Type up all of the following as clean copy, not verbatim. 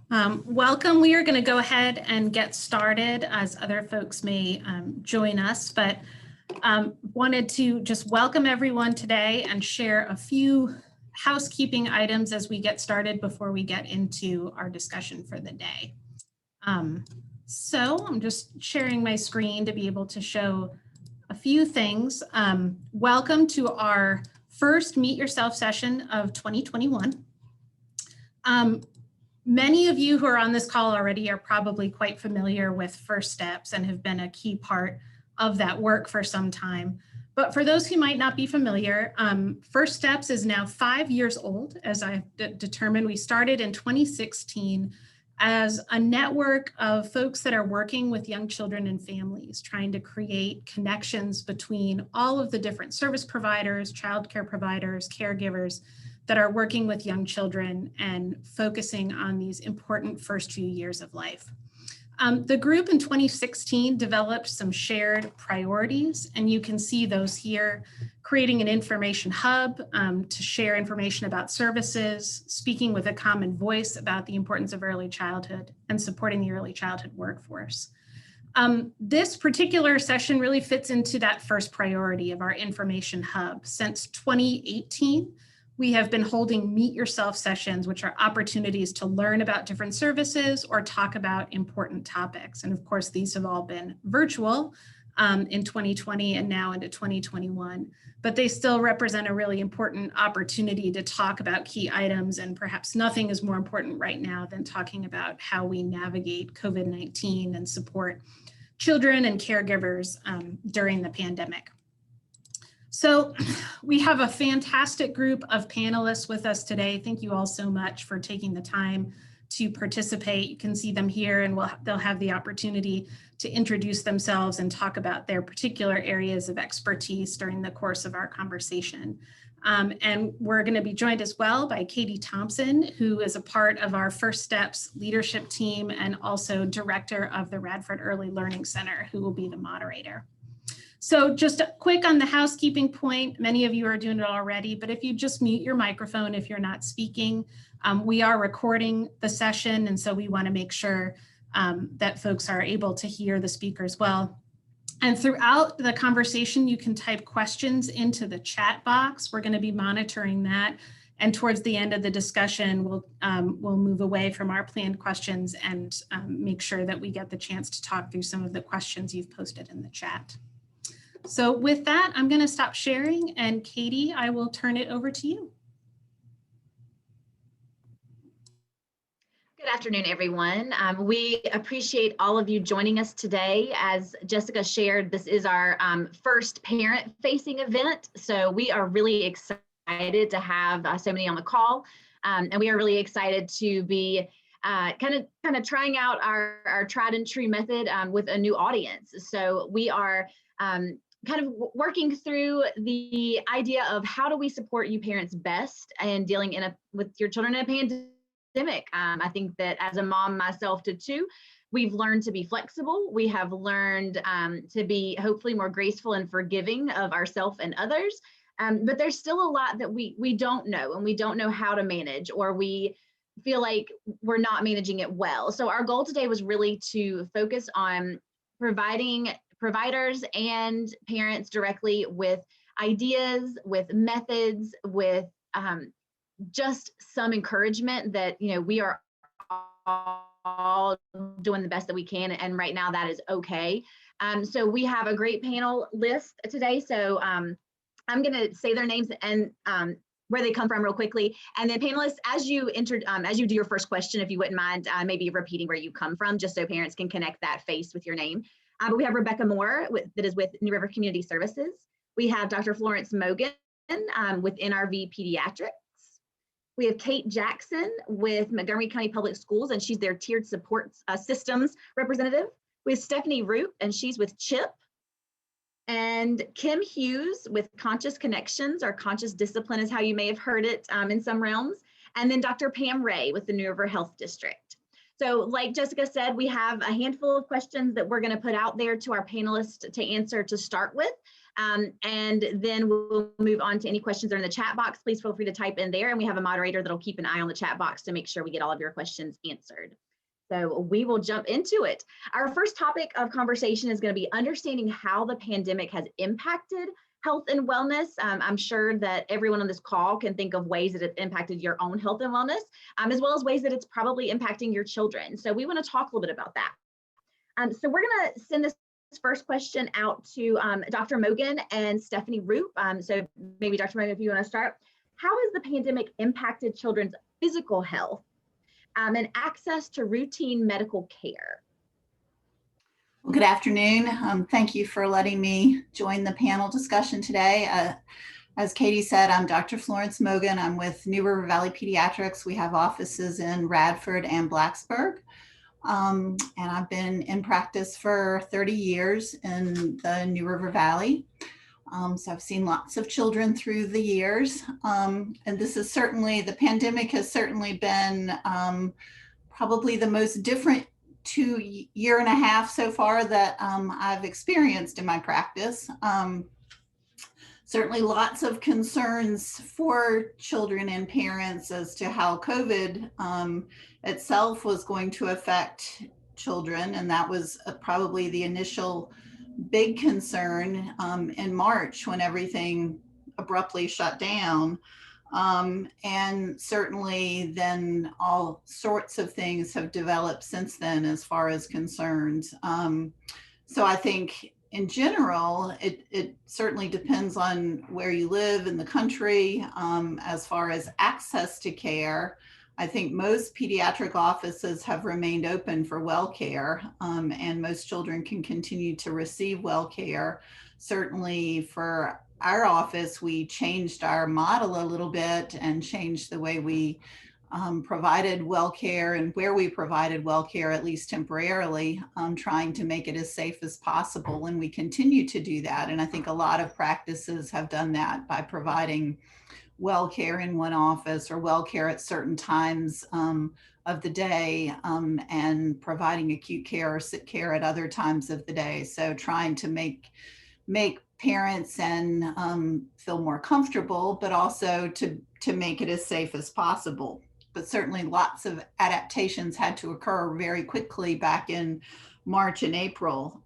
Welcome. We are going to go ahead and get started as other folks may join us, but wanted to just welcome everyone today and share a few housekeeping items as we get started before we get into our discussion for the day. So I'm just sharing my screen to be able to show a few things. Welcome to our first Meet Yourself session of 2021. Many of you who are on this call already are probably quite familiar with First Steps and have been a key part of that work for some time. But for those who might not be familiar, First Steps is now 5 years old, as I've determined. We started in 2016 as a network of folks that are working with young children and families, trying to create connections between all of the different service providers, childcare providers, caregivers, that are working with young children and focusing on these important first few years of life. The group in 2016 developed some shared priorities, and you can see those here, creating an information hub to share information about services, speaking with a common voice about the importance of early childhood, and supporting the early childhood workforce. This particular session really fits into that first priority of our information hub. Since 2018, we have been holding Meet Yourself sessions, which are opportunities to learn about different services or talk about important topics. And of course, these have all been virtual in 2020 and now into 2021, but they still represent a really important opportunity to talk about key items. And perhaps nothing is more important right now than talking about how we navigate COVID-19 and support children and caregivers during the pandemic. So we have a fantastic group of panelists with us today. Thank you all so much for taking the time to participate. You can see them here, and they'll have the opportunity to introduce themselves and talk about their particular areas of expertise during the course of our conversation. And we're going to be joined as well by Katie Thompson, who is a part of our First Steps leadership team and also director of the Radford Early Learning Center, who will be the moderator. So just quick on the housekeeping point, many of you are doing it already, but if you just mute your microphone if you're not speaking, we are recording the session, and so we want to make sure that folks are able to hear the speakers well. And throughout the conversation, you can type questions into the chat box. We're going to be monitoring that, and towards the end of the discussion, we'll move away from our planned questions and make sure that we get the chance to talk through some of the questions you've posted in the chat. So with that, I'm going to stop sharing, and Katie, I will turn it over to you. Good afternoon, everyone. We appreciate all of you joining us today. As Jessica shared, this is our first parent-facing event, so we are really excited to have so many on the call, and we are really excited to be kind of trying out our tried and true method with a new audience. So we are kind of working through the idea of how do we support you parents best and dealing with your children in a pandemic. I think that as a mom myself did too, we've learned to be flexible. We have learned to be hopefully more graceful and forgiving of ourselves and others. But there's still a lot that we don't know, and we don't know how to manage, or we feel like we're not managing it well. So our goal today was really to focus on providing providers and parents directly with ideas, with methods, with just some encouragement that, you know, we are all doing the best that we can, and right now that is okay. So we have a great panel list today. So I'm going to say their names and where they come from real quickly. And then panelists, as you do your first question, if you wouldn't mind maybe repeating where you come from, just so parents can connect that face with your name. But we have Rebecca Moore that is with New River Community Services. We have Dr. Florence Mogan with NRV Pediatrics. We have Kate Jackson with Montgomery County Public Schools, and she's their tiered support systems representative. We have Stephanie Root, and she's with CHIP. And Kim Hughes with Conscious Connections, or Conscious Discipline is how you may have heard it in some realms. And then Dr. Pam Ray with the New River Health District. So like Jessica said, we have a handful of questions that we're going to put out there to our panelists to answer to start with. And then we'll move on to any questions that are in the chat box. Please feel free to type in there, and we have a moderator that'll keep an eye on the chat box to make sure we get all of your questions answered. So we will jump into it. Our first topic of conversation is going to be understanding how the pandemic has impacted health and wellness. I'm sure that everyone on this call can think of ways that it's impacted your own health and wellness, as well as ways that it's probably impacting your children. So we want to talk a little bit about that. So we're going to send this first question out to Dr. Mogan and Stephanie Roop. So maybe Dr. Mogan, if you want to start. How has the pandemic impacted children's physical health and access to routine medical care? Well, good afternoon. Thank you for letting me join the panel discussion today. As Katie said, I'm Dr. Florence Mogan. I'm with New River Valley Pediatrics. We have offices in Radford and Blacksburg. And I've been in practice for 30 years in the New River Valley. So I've seen lots of children through the years. And this is certainly, the pandemic has certainly been probably the most different year and a half so far that I've experienced in my practice. Certainly lots of concerns for children and parents as to how COVID itself was going to affect children. And that was probably the initial big concern in March when everything abruptly shut down. And certainly then all sorts of things have developed since then as far as concerns. So I think in general, it certainly depends on where you live in the country as far as access to care. I think most pediatric offices have remained open for well care, and most children can continue to receive well care. Certainly for our office, we changed our model a little bit and changed the way we provided well care and where we provided well care, at least temporarily, trying to make it as safe as possible. And we continue to do that. And I think a lot of practices have done that by providing well care in one office or well care at certain times of the day and providing acute care or sick care at other times of the day. So trying to make parents and feel more comfortable, but also to make it as safe as possible. But certainly lots of adaptations had to occur very quickly back in March and April.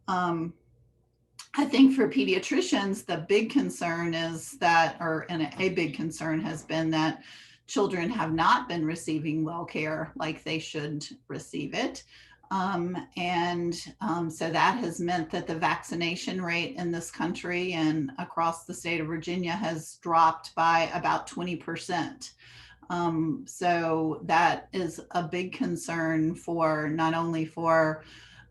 I think for pediatricians, the big concern is that, a big concern has been that children have not been receiving well care like they should receive it. So that has meant that the vaccination rate in this country and across the state of Virginia has dropped by about 20%. So that is a big concern for not only for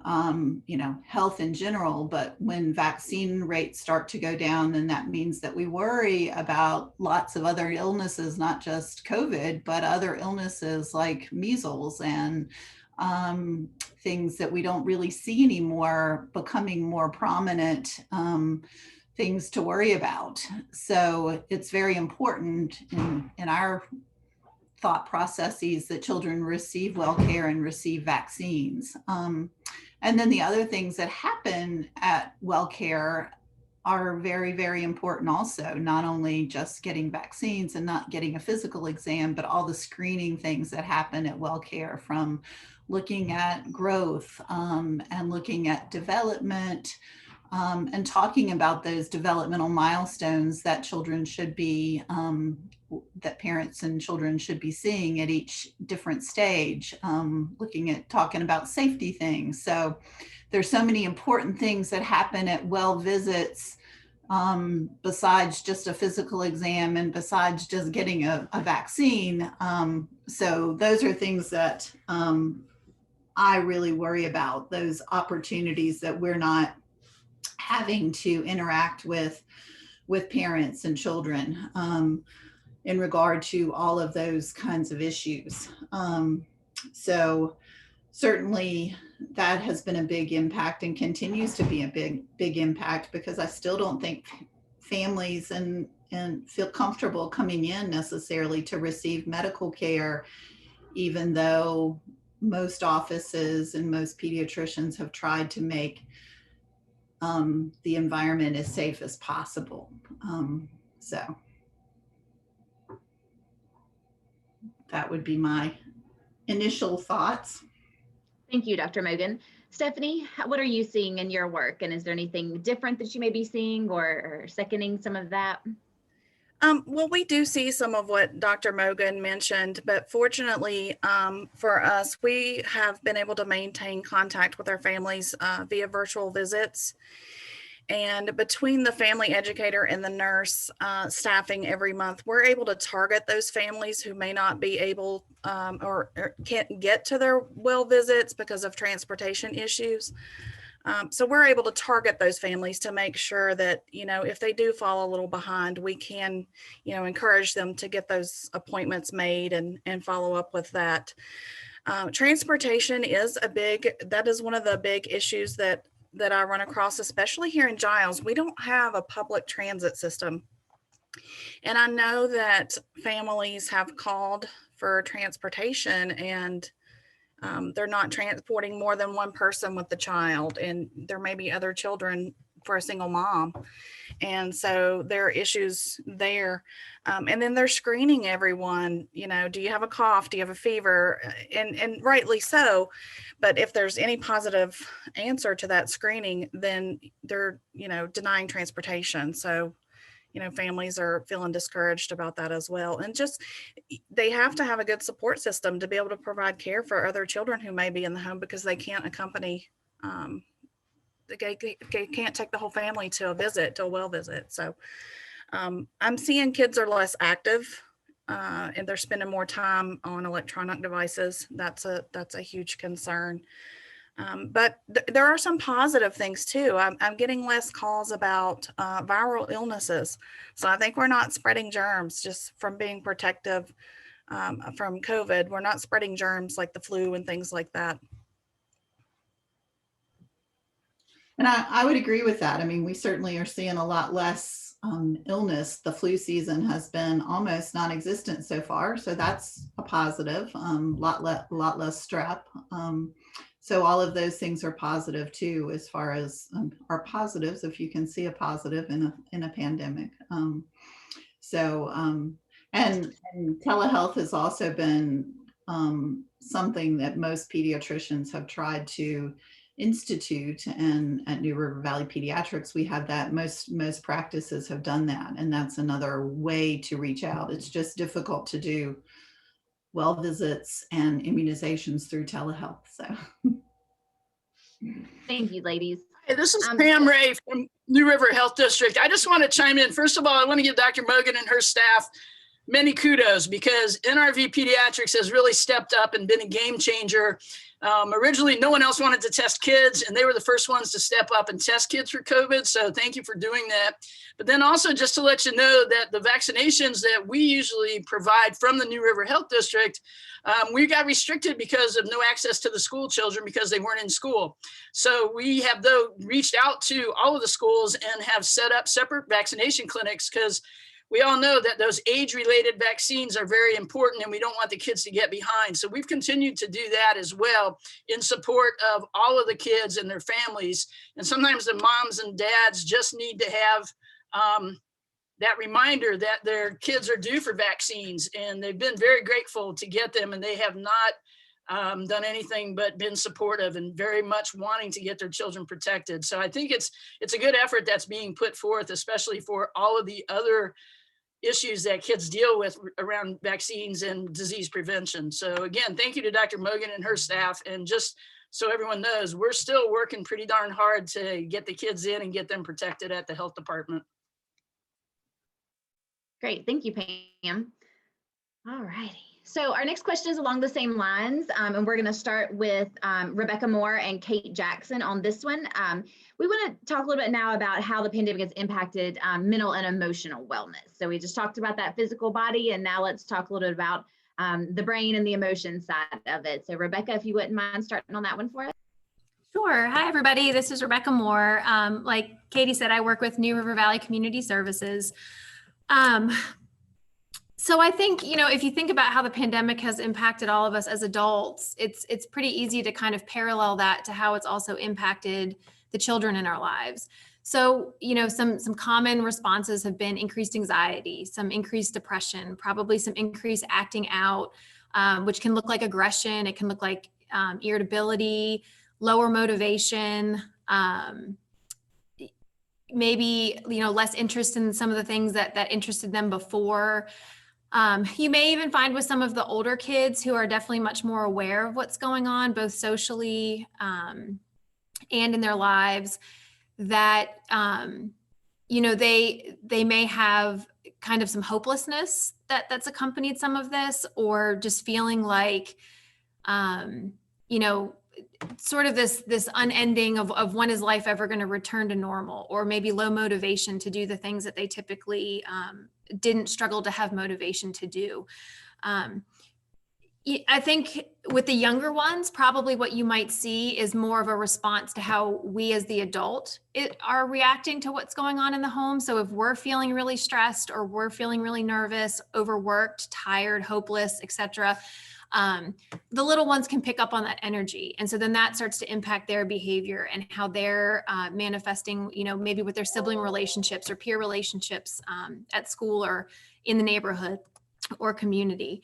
health in general, but when vaccine rates start to go down, then that means that we worry about lots of other illnesses, not just COVID, but other illnesses like measles and things that we don't really see anymore becoming more prominent things to worry about. So it's very important in our thought processes that children receive well care and receive vaccines. And then the other things that happen at well care are very, very important also, not only just getting vaccines and not getting a physical exam, but all the screening things that happen at well care, from looking at growth and looking at development and talking about those developmental milestones that children should be, that parents and children should be seeing at each different stage, talking about safety things. So there's so many important things that happen at well visits besides just a physical exam and besides just getting a vaccine. So those are things that I really worry about, those opportunities that we're not having to interact with parents and children in regard to all of those kinds of issues. So certainly that has been a big impact and continues to be a big impact, because I still don't think families and feel comfortable coming in necessarily to receive medical care, even though most offices and most pediatricians have tried to make the environment as safe as possible. So that would be my initial thoughts. Thank you, Dr. Mogan. Stephanie, what are you seeing in your work? And is there anything different that you may be seeing or seconding some of that? Well, we do see some of what Dr. Mogan mentioned, but fortunately for us, we have been able to maintain contact with our families via virtual visits. And between the family educator and the nurse staffing every month, we're able to target those families who may not be able or can't get to their well visits because of transportation issues. So we're able to target those families to make sure that, if they do fall a little behind, we can, encourage them to get those appointments made and follow up with that. Transportation is that is one of the big issues that I run across, especially here in Giles. We don't have a public transit system. And I know that families have called for transportation and they're not transporting more than one person with the child, and there may be other children for a single mom. And so there are issues there. And then they're screening everyone, do you have a cough? Do you have a fever? And rightly so. But if there's any positive answer to that screening, then they're, denying transportation. So, families are feeling discouraged about that as well. And just, they have to have a good support system to be able to provide care for other children who may be in the home because they can't accompany, they can't take the whole family to a well visit. So I'm seeing kids are less active and they're spending more time on electronic devices. That's a huge concern. But there are some positive things too. I'm getting less calls about viral illnesses. So I think we're not spreading germs just from being protective from COVID. We're not spreading germs like the flu and things like that. And I would agree with that. I mean, we certainly are seeing a lot less illness. The flu season has been almost non-existent so far. So that's a positive, lot less strep. So all of those things are positive too, as far as are positives, if you can see a positive in a pandemic. And telehealth has also been something that most pediatricians have tried to institute, and at New River Valley Pediatrics, we have that. Most practices have done that, and that's another way to reach out. It's just difficult to do well visits and immunizations through telehealth. So thank you, ladies. Hey, this is Pam Ray from New River Health District. I just want to chime in. First of all, I want to give Dr. Mogan and her staff many kudos, because NRV Pediatrics has really stepped up and been a game changer. Originally, no one else wanted to test kids, and they were the first ones to step up and test kids for COVID. So thank you for doing that. But then also just to let you know that the vaccinations that we usually provide from the New River Health District, we got restricted because of no access to the school children because they weren't in school. So we have reached out to all of the schools and have set up separate vaccination clinics, because we all know that those age-related vaccines are very important, and we don't want the kids to get behind. So we've continued to do that as well in support of all of the kids and their families. And sometimes the moms and dads just need to have that reminder that their kids are due for vaccines, and they've been very grateful to get them, and they have not done anything but been supportive and very much wanting to get their children protected. So I think it's a good effort that's being put forth, especially for all of the other issues that kids deal with around vaccines and disease prevention. So again, thank you to Dr. Mogan and her staff. And just so everyone knows, we're still working pretty darn hard to get the kids in and get them protected at the health department. Great, thank you, Pam. All righty. So our next question is along the same lines, and we're going to start with Rebecca Moore and Kate Jackson on this one. We want to talk a little bit now about how the pandemic has impacted mental and emotional wellness. So we just talked about that physical body, and now let's talk a little bit about the brain and the emotion side of it. So Rebecca, if you wouldn't mind starting on that one for us. Sure. Hi, everybody. This is Rebecca Moore. Like Katie said, I work with New River Valley Community Services. So I think, if you think about how the pandemic has impacted all of us as adults, it's pretty easy to kind of parallel that to how it's also impacted the children in our lives. So, some common responses have been increased anxiety, some increased depression, probably some increased acting out, which can look like aggression. It can look like irritability, lower motivation, maybe, less interest in some of the things that interested them before. You may even find with some of the older kids who are definitely much more aware of what's going on, both socially and in their lives, that, they may have kind of some hopelessness that's accompanied some of this, or just feeling like, sort of this unending of when is life ever going to return to normal, or maybe low motivation to do the things that they typically didn't struggle to have motivation to do. I think with the younger ones, probably what you might see is more of a response to how we as the adult are reacting to what's going on in the home. So if we're feeling really stressed, or we're feeling really nervous, overworked, tired, hopeless, etc., the little ones can pick up on that energy. And so then that starts to impact their behavior and how they're manifesting, maybe with their sibling relationships or peer relationships at school or in the neighborhood or community.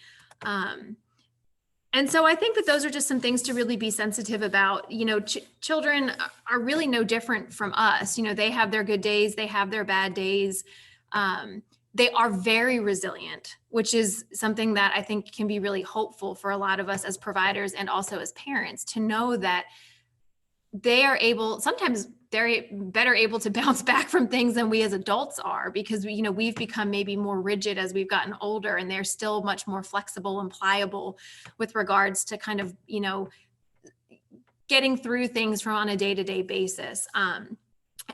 And so I think that those are just some things to really be sensitive about. Children are really no different from us. They have their good days, they have their bad days. They are very resilient, which is something that I think can be really hopeful for a lot of us as providers and also as parents, to know that sometimes they're better able to bounce back from things than we as adults are, because we've become maybe more rigid as we've gotten older, and they're still much more flexible and pliable with regards to kind of, getting through things on a day-to-day basis.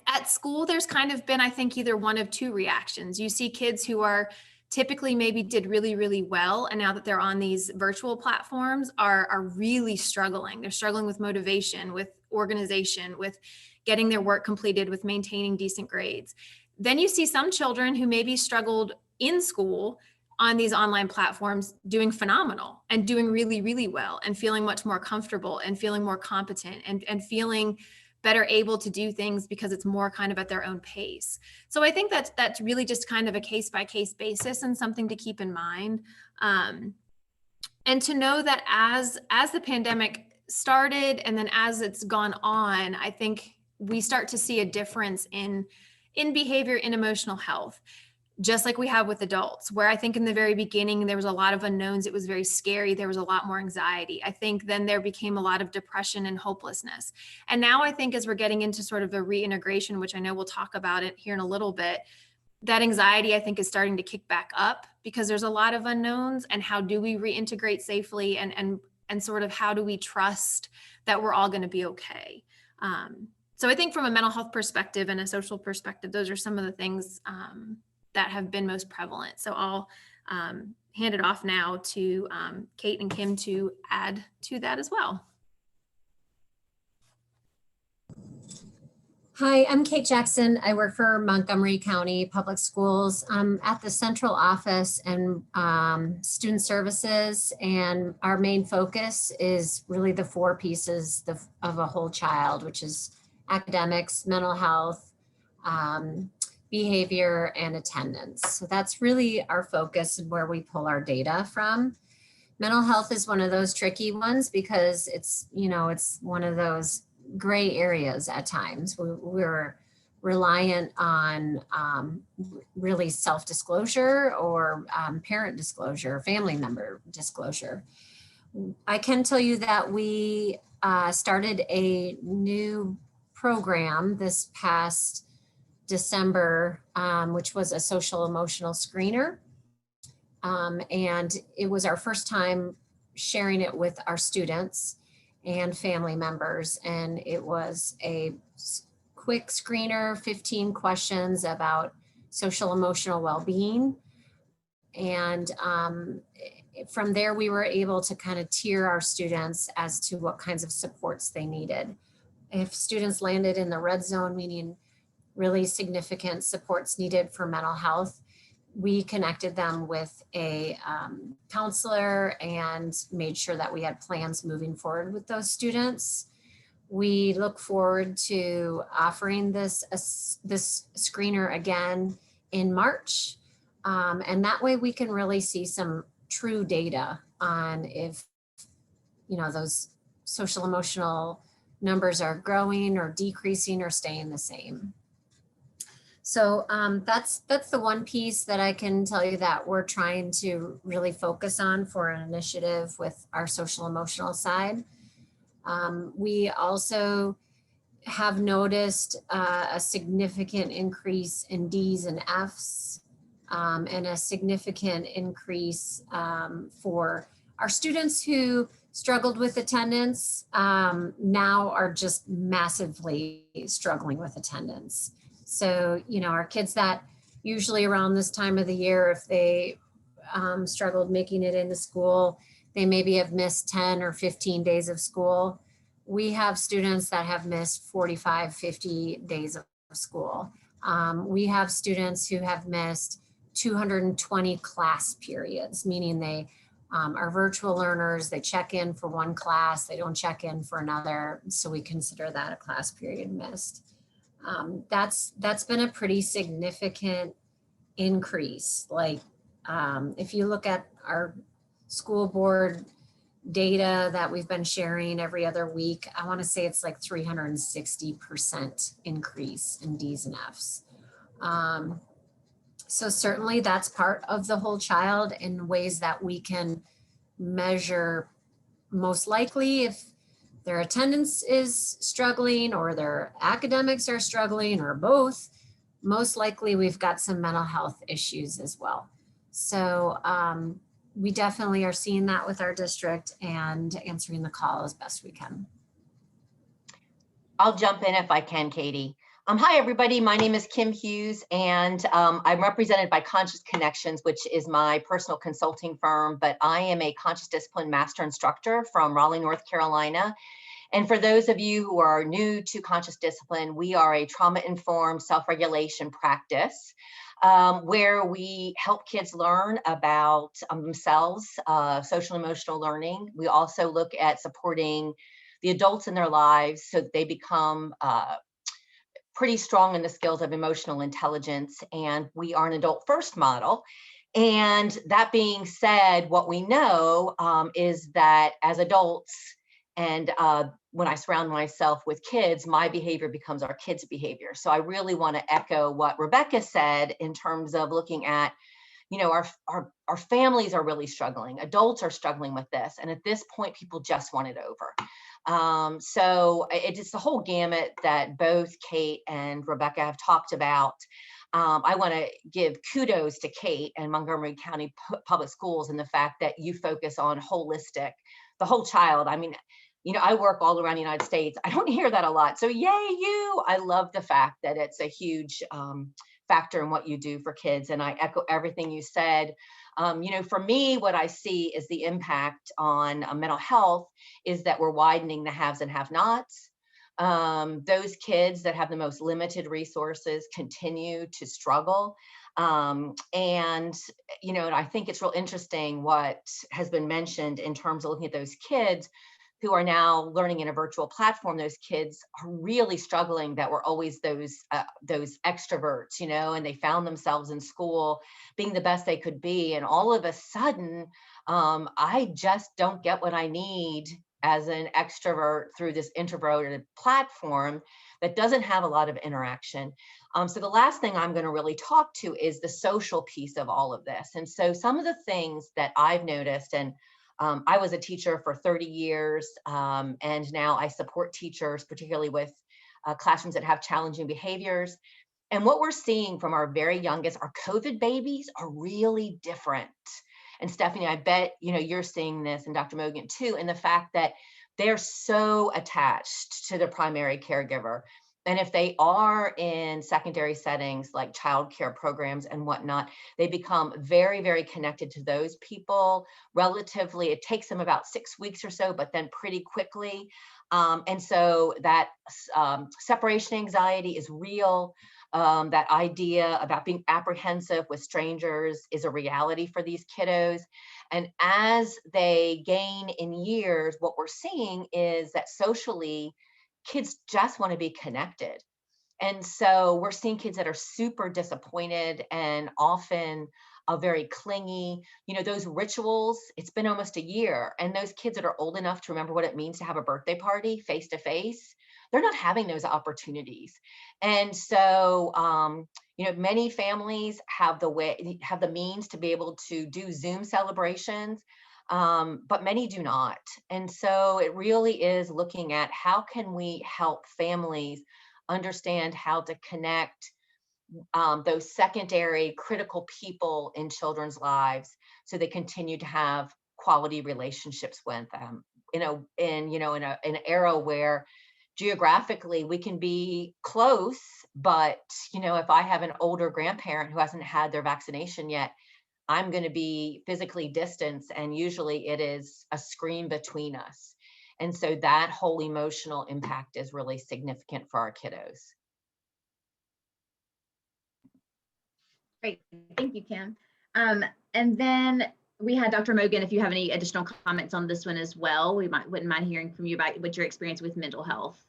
At school, there's kind of been, I think, either one of two reactions. You see kids who are typically maybe did really, really well, and now that they're on these virtual platforms are really struggling. They're struggling with motivation, with organization, with getting their work completed, with maintaining decent grades. Then you see some children who maybe struggled in school on these online platforms doing phenomenal and doing really, really well, and feeling much more comfortable and feeling more competent and feeling better able to do things because it's more kind of at their own pace. So I think that's really just kind of a case-by-case basis and something to keep in mind. And to know that as the pandemic started and then as it's gone on, I think we start to see a difference in behavior, in emotional health, just like we have with adults, where I think in the very beginning, there was a lot of unknowns. It was very scary. There was a lot more anxiety. I think then there became a lot of depression and hopelessness. And now I think as we're getting into sort of a reintegration, which I know we'll talk about it here in a little bit, that anxiety I think is starting to kick back up, because there's a lot of unknowns. And how do we reintegrate safely, and sort of how do we trust that we're all going to be okay? So I think from a mental health perspective and a social perspective, those are some of the things that have been most prevalent. So I'll hand it off now to Kate and Kim to add to that as well. Hi, I'm Kate Jackson. I work for Montgomery County Public Schools. I'm at the central office and student services, and our main focus is really the four pieces of a whole child, which is academics, mental health, behavior, and attendance. So that's really our focus and where we pull our data from. Mental health is one of those tricky ones because it's one of those gray areas at times. We're reliant on really self-disclosure or parent disclosure, family member disclosure. I can tell you that we started a new program this past December, which was a social emotional screener. And it was our first time sharing it with our students and family members. And it was a quick screener, 15 questions about social emotional well-being. And from there, we were able to kind of tier our students as to what kinds of supports they needed. If students landed in the red zone, meaning really significant supports needed for mental health, we connected them with a counselor and made sure that we had plans moving forward with those students. We look forward to offering this screener again in March. And that way we can really see some true data on if, those social emotional numbers are growing or decreasing or staying the same. So that's the one piece that I can tell you that we're trying to really focus on for an initiative with our social emotional side. We also have noticed a significant increase in D's and F's and a significant increase for our students who struggled with attendance now are just massively struggling with attendance. So, our kids that usually around this time of the year, if they struggled making it into school, they maybe have missed 10 or 15 days of school. We have students that have missed 45, 50 days of school. We have students who have missed 220 class periods, meaning they are virtual learners. They check in for one class, they don't check in for another. So we consider that a class period missed. That's been a pretty significant increase. Like if you look at our school board data that we've been sharing every other week, I want to say it's like 360% increase in D's and F's. So certainly that's part of the whole child in ways that we can measure most likely if their attendance is struggling or their academics are struggling or both. Most likely we've got some mental health issues as well. So we definitely are seeing that with our district and answering the call as best we can. I'll jump in if I can, Katie. Hi, everybody. My name is Kim Hughes, and I'm represented by Conscious Connections, which is my personal consulting firm, but I am a conscious discipline master instructor from Raleigh, North Carolina. And for those of you who are new to conscious discipline, we are a trauma-informed self-regulation practice where we help kids learn about themselves, social and emotional learning. We also look at supporting the adults in their lives so that they become pretty strong in the skills of emotional intelligence. And we are an adult first model. And that being said, what we know is that as adults, and when I surround myself with kids, my behavior becomes our kids' behavior. So I really want to echo what Rebecca said in terms of looking at, our families are really struggling. Adults are struggling with this. And at this point, people just want it over. So it's the whole gamut that both Kate and Rebecca have talked about. I want to give kudos to Kate and Montgomery County Public Schools and the fact that you focus on holistic, the whole child. I mean, I work all around the United States. I don't hear that a lot. So yay, you. I love the fact that it's a huge factor in what you do for kids. And I echo everything you said. For me, what I see is the impact on mental health is that we're widening the haves and have-nots. Those kids that have the most limited resources continue to struggle. And I think it's real interesting what has been mentioned in terms of looking at those kids who are now learning in a virtual platform. Those kids are really struggling that were always those extroverts, and they found themselves in school being the best they could be. And all of a sudden, I just don't get what I need as an extrovert through this introverted platform that doesn't have a lot of interaction. So the last thing I'm going to really talk to is the social piece of all of this. And so some of the things that I've noticed, and I was a teacher for 30 years, and now I support teachers, particularly with classrooms that have challenging behaviors. And what we're seeing from our very youngest, our COVID babies are really different. And Stephanie, I bet, you're seeing this, and Dr. Mogan too, in the fact that they're so attached to the primary caregiver. And if they are in secondary settings like childcare programs and whatnot, they become very, very connected to those people. Relatively, it takes them about 6 weeks or so, but then pretty quickly. And so that separation anxiety is real. That idea about being apprehensive with strangers is a reality for these kiddos. And as they gain in years, what we're seeing is that socially, kids just want to be connected. And so we're seeing kids that are super disappointed and often very clingy. You know, those rituals, it's been almost a year, and those kids that are old enough to remember what it means to have a birthday party face to face, they're not having those opportunities. And so, you know, many families have the means to be able to do Zoom celebrations, but many do not. And so it really is looking at how can we help families understand how to connect those secondary critical people in children's lives so they continue to have quality relationships with them in an era where geographically we can be close, but you know, if I have an older grandparent who hasn't had their vaccination yet, I'm going to be physically distanced, and usually it is a screen between us. And so that whole emotional impact is really significant for our kiddos. Great, thank you, Kim. And then we had Dr. Mogan, if you have any additional comments on this one as well, wouldn't mind hearing from you about what your experience with mental health.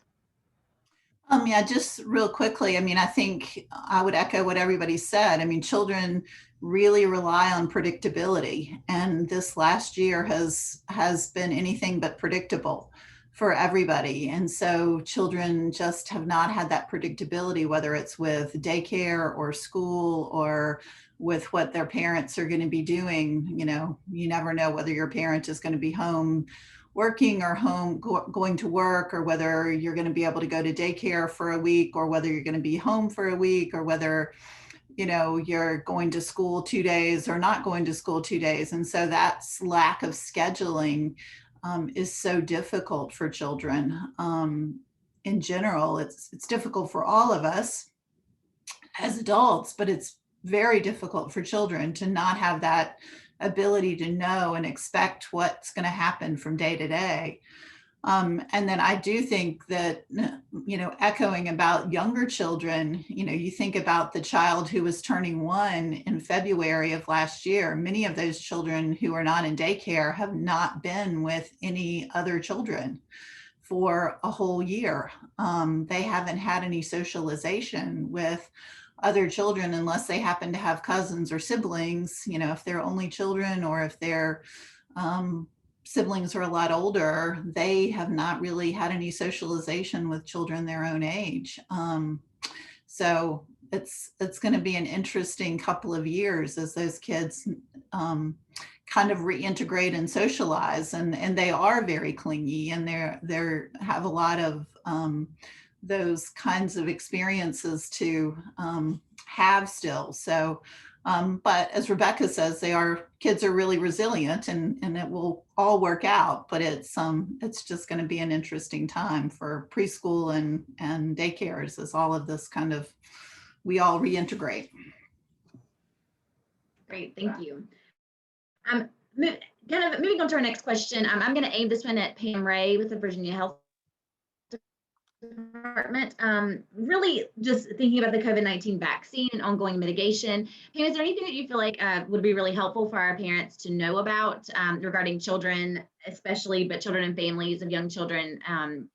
Yeah, just real quickly. I mean, I think I would echo what everybody said. I mean, children really rely on predictability, and this last year has been anything but predictable for everybody. And so children just have not had that predictability, whether it's with daycare or school or with what their parents are going to be doing. You know, you never know whether your parent is going to be home working or home going to work, or whether you're going to be able to go to daycare for a week, or whether you're going to be home for a week, or whether, you know, you're going to school 2 days or not going to school 2 days. And so that lack of scheduling is so difficult for children. In general, it's difficult for all of us as adults, but it's very difficult for children to not have that ability to know and expect what's going to happen from day to day. And then I do think that, you know, echoing about younger children, you know, you think about the child who was turning 1 in February of last year. Many of those children who are not in daycare have not been with any other children for a whole year. They haven't had any socialization with other children unless they happen to have cousins or siblings, you know, if they're only children, or if their siblings are a lot older, they have not really had any socialization with children their own age. So it's going to be an interesting couple of years as those kids kind of reintegrate and socialize, and they are very clingy, and they have a lot of those kinds of experiences to have still. So, but as Rebecca says, kids are really resilient, and it will all work out, but it's just going to be an interesting time for preschool and daycares as all of this we all reintegrate. Great, thank you. Kind of moving on to our next question. I'm going to aim this one at Pam Ray with the Virginia Health Department. Really just thinking about the COVID-19 vaccine and ongoing mitigation. Pam, is there anything that you feel like would be really helpful for our parents to know about regarding children, especially, but children and families of young children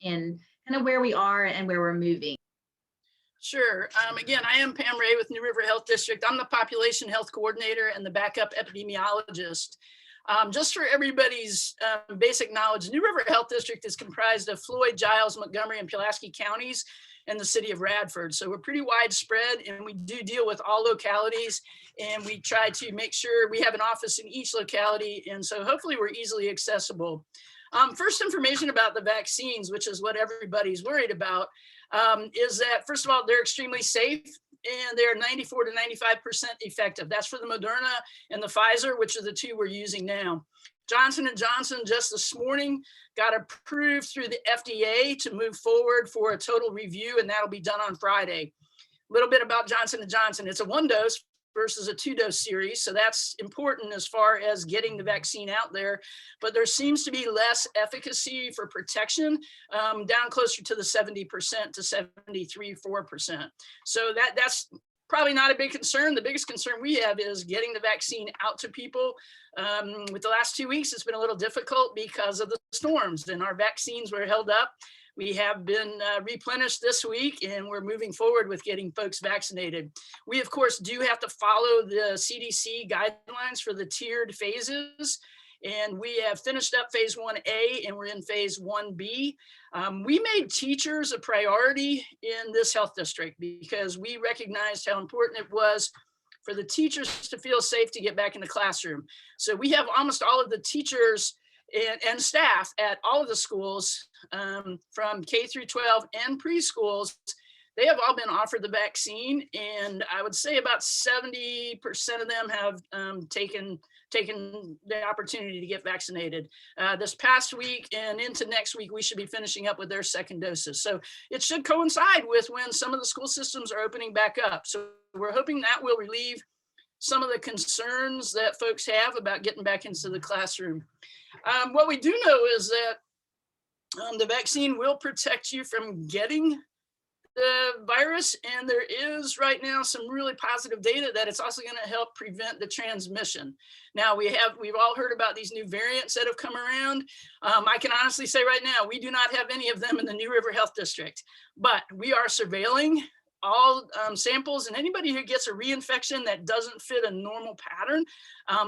in kind of where we are and where we're moving? Sure. Again, I am Pam Ray with New River Health District. I'm the population health coordinator and the backup epidemiologist. Just for everybody's basic knowledge, New River Health District is comprised of Floyd, Giles, Montgomery, and Pulaski counties and the city of Radford. So we're pretty widespread, and we do deal with all localities, and we try to make sure we have an office in each locality. And so hopefully we're easily accessible. First information about the vaccines, which is what everybody's worried about, is that, first of all, they're extremely safe, and they're 94 to 95% effective. That's for the Moderna and the Pfizer, which are the two we're using now. Johnson & Johnson just this morning got approved through the FDA to move forward for a total review, and that'll be done on Friday. A little bit about Johnson & Johnson. It's a 1-dose versus a 2-dose series. So that's important as far as getting the vaccine out there, but there seems to be less efficacy for protection, down closer to the 70% to 73-4%. So that's probably not a big concern. The biggest concern we have is getting the vaccine out to people. With the last 2 weeks, it's been a little difficult because of the storms, and our vaccines were held up We have been replenished this week, and we're moving forward with getting folks vaccinated. We, of course, do have to follow the CDC guidelines for the tiered phases. And we have finished up phase 1A and we're in phase 1B. We made teachers a priority in this health district because we recognized how important it was for the teachers to feel safe to get back in the classroom. So we have almost all of the teachers and staff at all of the schools from K through 12 and preschools. They have all been offered the vaccine, and I would say about 70% of them have taken the opportunity to get vaccinated. This past week and into next week, we should be finishing up with their second doses. So it should coincide with when some of the school systems are opening back up. So we're hoping that will relieve some of the concerns that folks have about getting back into the classroom. What we do know is that the vaccine will protect you from getting the virus, and there is right now some really positive data that it's also going to help prevent the transmission. Now we've all heard about these new variants that have come around. I can honestly say right now, we do not have any of them in the New River Health District, but we are surveilling all samples, and anybody who gets a reinfection that doesn't fit a normal pattern,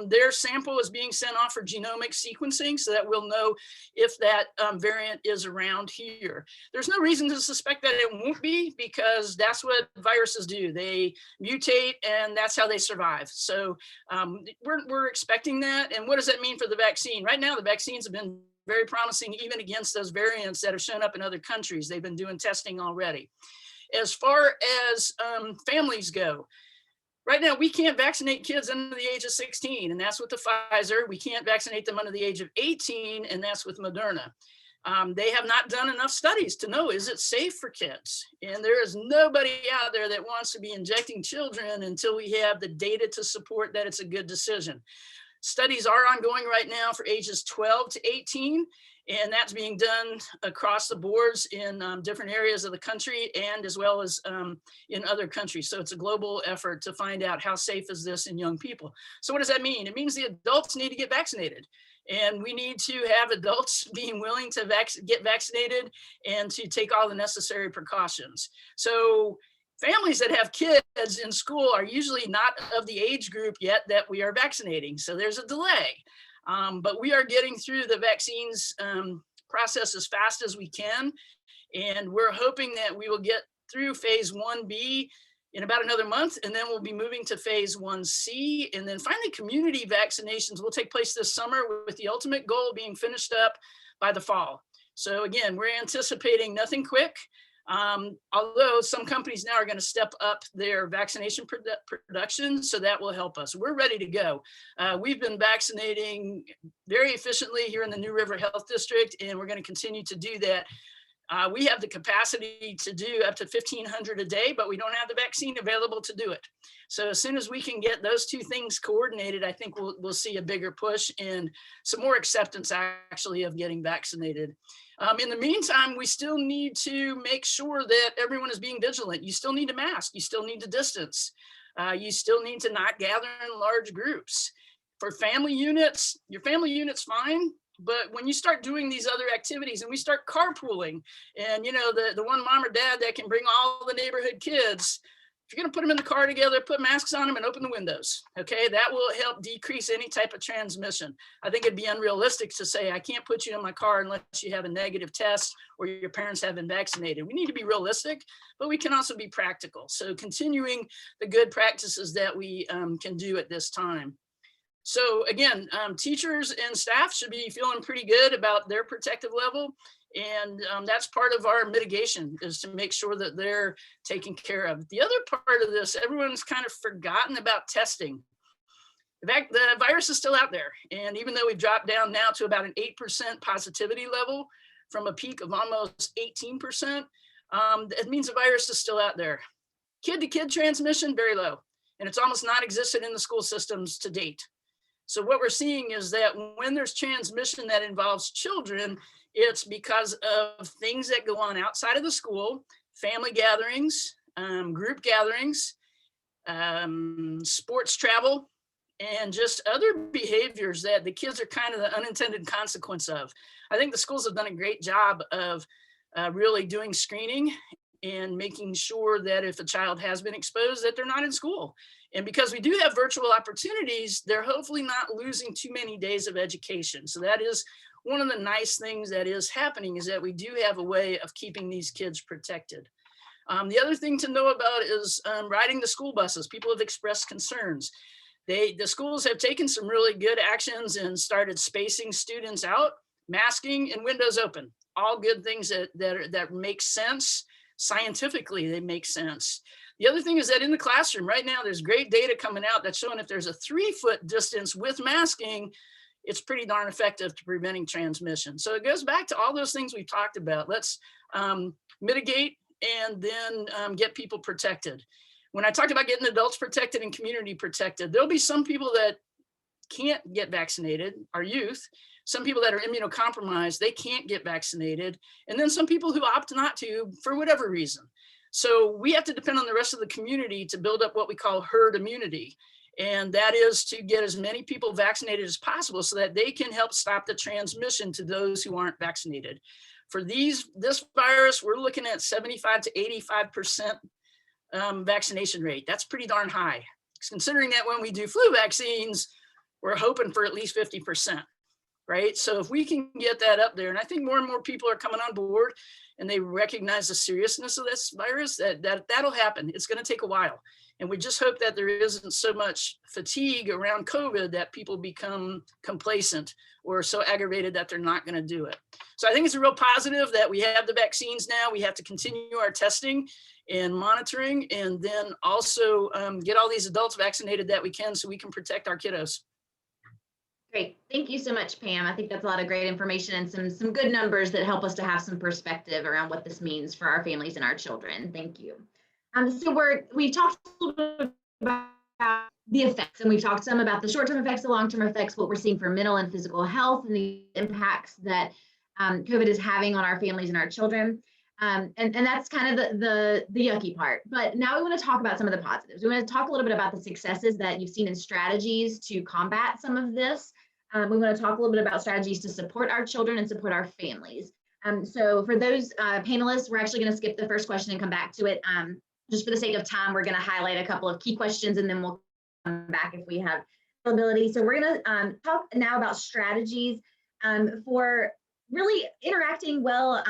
their sample is being sent off for genomic sequencing so that we'll know if that variant is around here. There's no reason to suspect that it won't be, because that's what viruses do. They mutate and that's how they survive. So we're expecting that. And what does that mean for the vaccine? Right now, the vaccines have been very promising even against those variants that have shown up in other countries. They've been doing testing already. As far as families go, right now we can't vaccinate kids under the age of 16, and that's with the Pfizer. We can't vaccinate them under the age of 18, and that's with Moderna. They have not done enough studies to know, is it safe for kids? And there is nobody out there that wants to be injecting children until we have the data to support that it's a good decision. Studies are ongoing right now for ages 12 to 18. And that's being done across the boards in different areas of the country and as well as in other countries. So it's a global effort to find out how safe is this in young people. So what does that mean? It means the adults need to get vaccinated. And we need to have adults being willing to get vaccinated and to take all the necessary precautions. So families that have kids in school are usually not of the age group yet that we are vaccinating. So there's a delay. But we are getting through the vaccines process as fast as we can. And we're hoping that we will get through phase 1B in about another month, and then we'll be moving to phase 1C. And then finally, community vaccinations will take place this summer, with the ultimate goal being finished up by the fall. So again, we're anticipating nothing quick. Although some companies now are going to step up their vaccination production, so that will help us. We're ready to go. We've been vaccinating very efficiently here in the New River Health District, and we're going to continue to do that. We have the capacity to do up to 1,500 a day, but we don't have the vaccine available to do it. So as soon as we can get those two things coordinated, I think we'll see a bigger push and some more acceptance actually of getting vaccinated. In the meantime, we still need to make sure that everyone is being vigilant. You still need to mask. You still need to distance. You still need to not gather in large groups. For family units, your family unit's fine. But when you start doing these other activities and we start carpooling, and you know, the one mom or dad that can bring all the neighborhood kids, if you're going to put them in the car together, put masks on them and open the windows. Okay, that will help decrease any type of transmission. I think it'd be unrealistic to say, I can't put you in my car unless you have a negative test or your parents have been vaccinated. We need to be realistic, but we can also be practical. So continuing the good practices that we can do at this time. So again, teachers and staff should be feeling pretty good about their protective level. And that's part of our mitigation, is to make sure that they're taken care of. The other part of this, everyone's kind of forgotten about testing. In fact, the virus is still out there. And even though we've dropped down now to about an 8% positivity level from a peak of almost 18%, it means the virus is still out there. Kid-to-kid transmission, very low. And it's almost not existed in the school systems to date. So what we're seeing is that when there's transmission that involves children, it's because of things that go on outside of the school, family gatherings, group gatherings, sports travel, and just other behaviors that the kids are kind of the unintended consequence of. I think the schools have done a great job of really doing screening and making sure that if a child has been exposed, that they're not in school. And because we do have virtual opportunities, they're hopefully not losing too many days of education. So that is one of the nice things that is happening, is that we do have a way of keeping these kids protected. The other thing to know about is riding the school buses. People have expressed concerns. The schools have taken some really good actions and started spacing students out, masking, and windows open. All good things that make sense. Scientifically, they make sense. The other thing is that in the classroom right now, there's great data coming out that's showing if there's a 3-foot distance with masking, it's pretty darn effective to preventing transmission. So it goes back to all those things we've talked about. Let's mitigate and then get people protected. When I talked about getting adults protected and community protected, there'll be some people that can't get vaccinated, our youth, some people that are immunocompromised, they can't get vaccinated, and then some people who opt not to for whatever reason. So we have to depend on the rest of the community to build up what we call herd immunity. And that is to get as many people vaccinated as possible so that they can help stop the transmission to those who aren't vaccinated. For this virus, we're looking at 75 to 85% vaccination rate. That's pretty darn high. Considering that when we do flu vaccines, we're hoping for at least 50%, right? So if we can get that up there, and I think more and more people are coming on board and they recognize the seriousness of this virus, that'll happen. It's going to take a while. And we just hope that there isn't so much fatigue around COVID that people become complacent or so aggravated that they're not going to do it. So I think it's a real positive that we have the vaccines now. We have to continue our testing and monitoring, and then also get all these adults vaccinated that we can so we can protect our kiddos. Great. Thank you so much, Pam. I think that's a lot of great information and some good numbers that help us to have some perspective around what this means for our families and our children. Thank you. So we've talked a little bit about the effects, and we've talked some about the short-term effects, the long-term effects, what we're seeing for mental and physical health, and the impacts that COVID is having on our families and our children. And that's kind of the yucky part. But now we want to talk about some of the positives. We want to talk a little bit about the successes that you've seen in strategies to combat some of this. We want to talk a little bit about strategies to support our children and support our families. So for those panelists, we're actually going to skip the first question and come back to it. Just for the sake of time, we're going to highlight a couple of key questions and then we'll come back if we have availability. So we're going to talk now about strategies for really interacting well,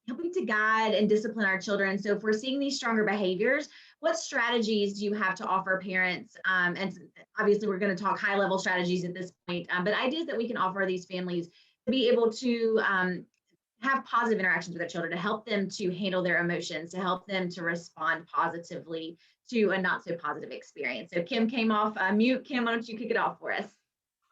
helping to guide and discipline our children. So if we're seeing these stronger behaviors, what strategies do you have to offer parents? And obviously we're going to talk high level strategies at this point, but ideas that we can offer these families to be able to have positive interactions with their children, to help them to handle their emotions, to help them to respond positively to a not so positive experience. So Kim came off mute. Kim, why don't you kick it off for us?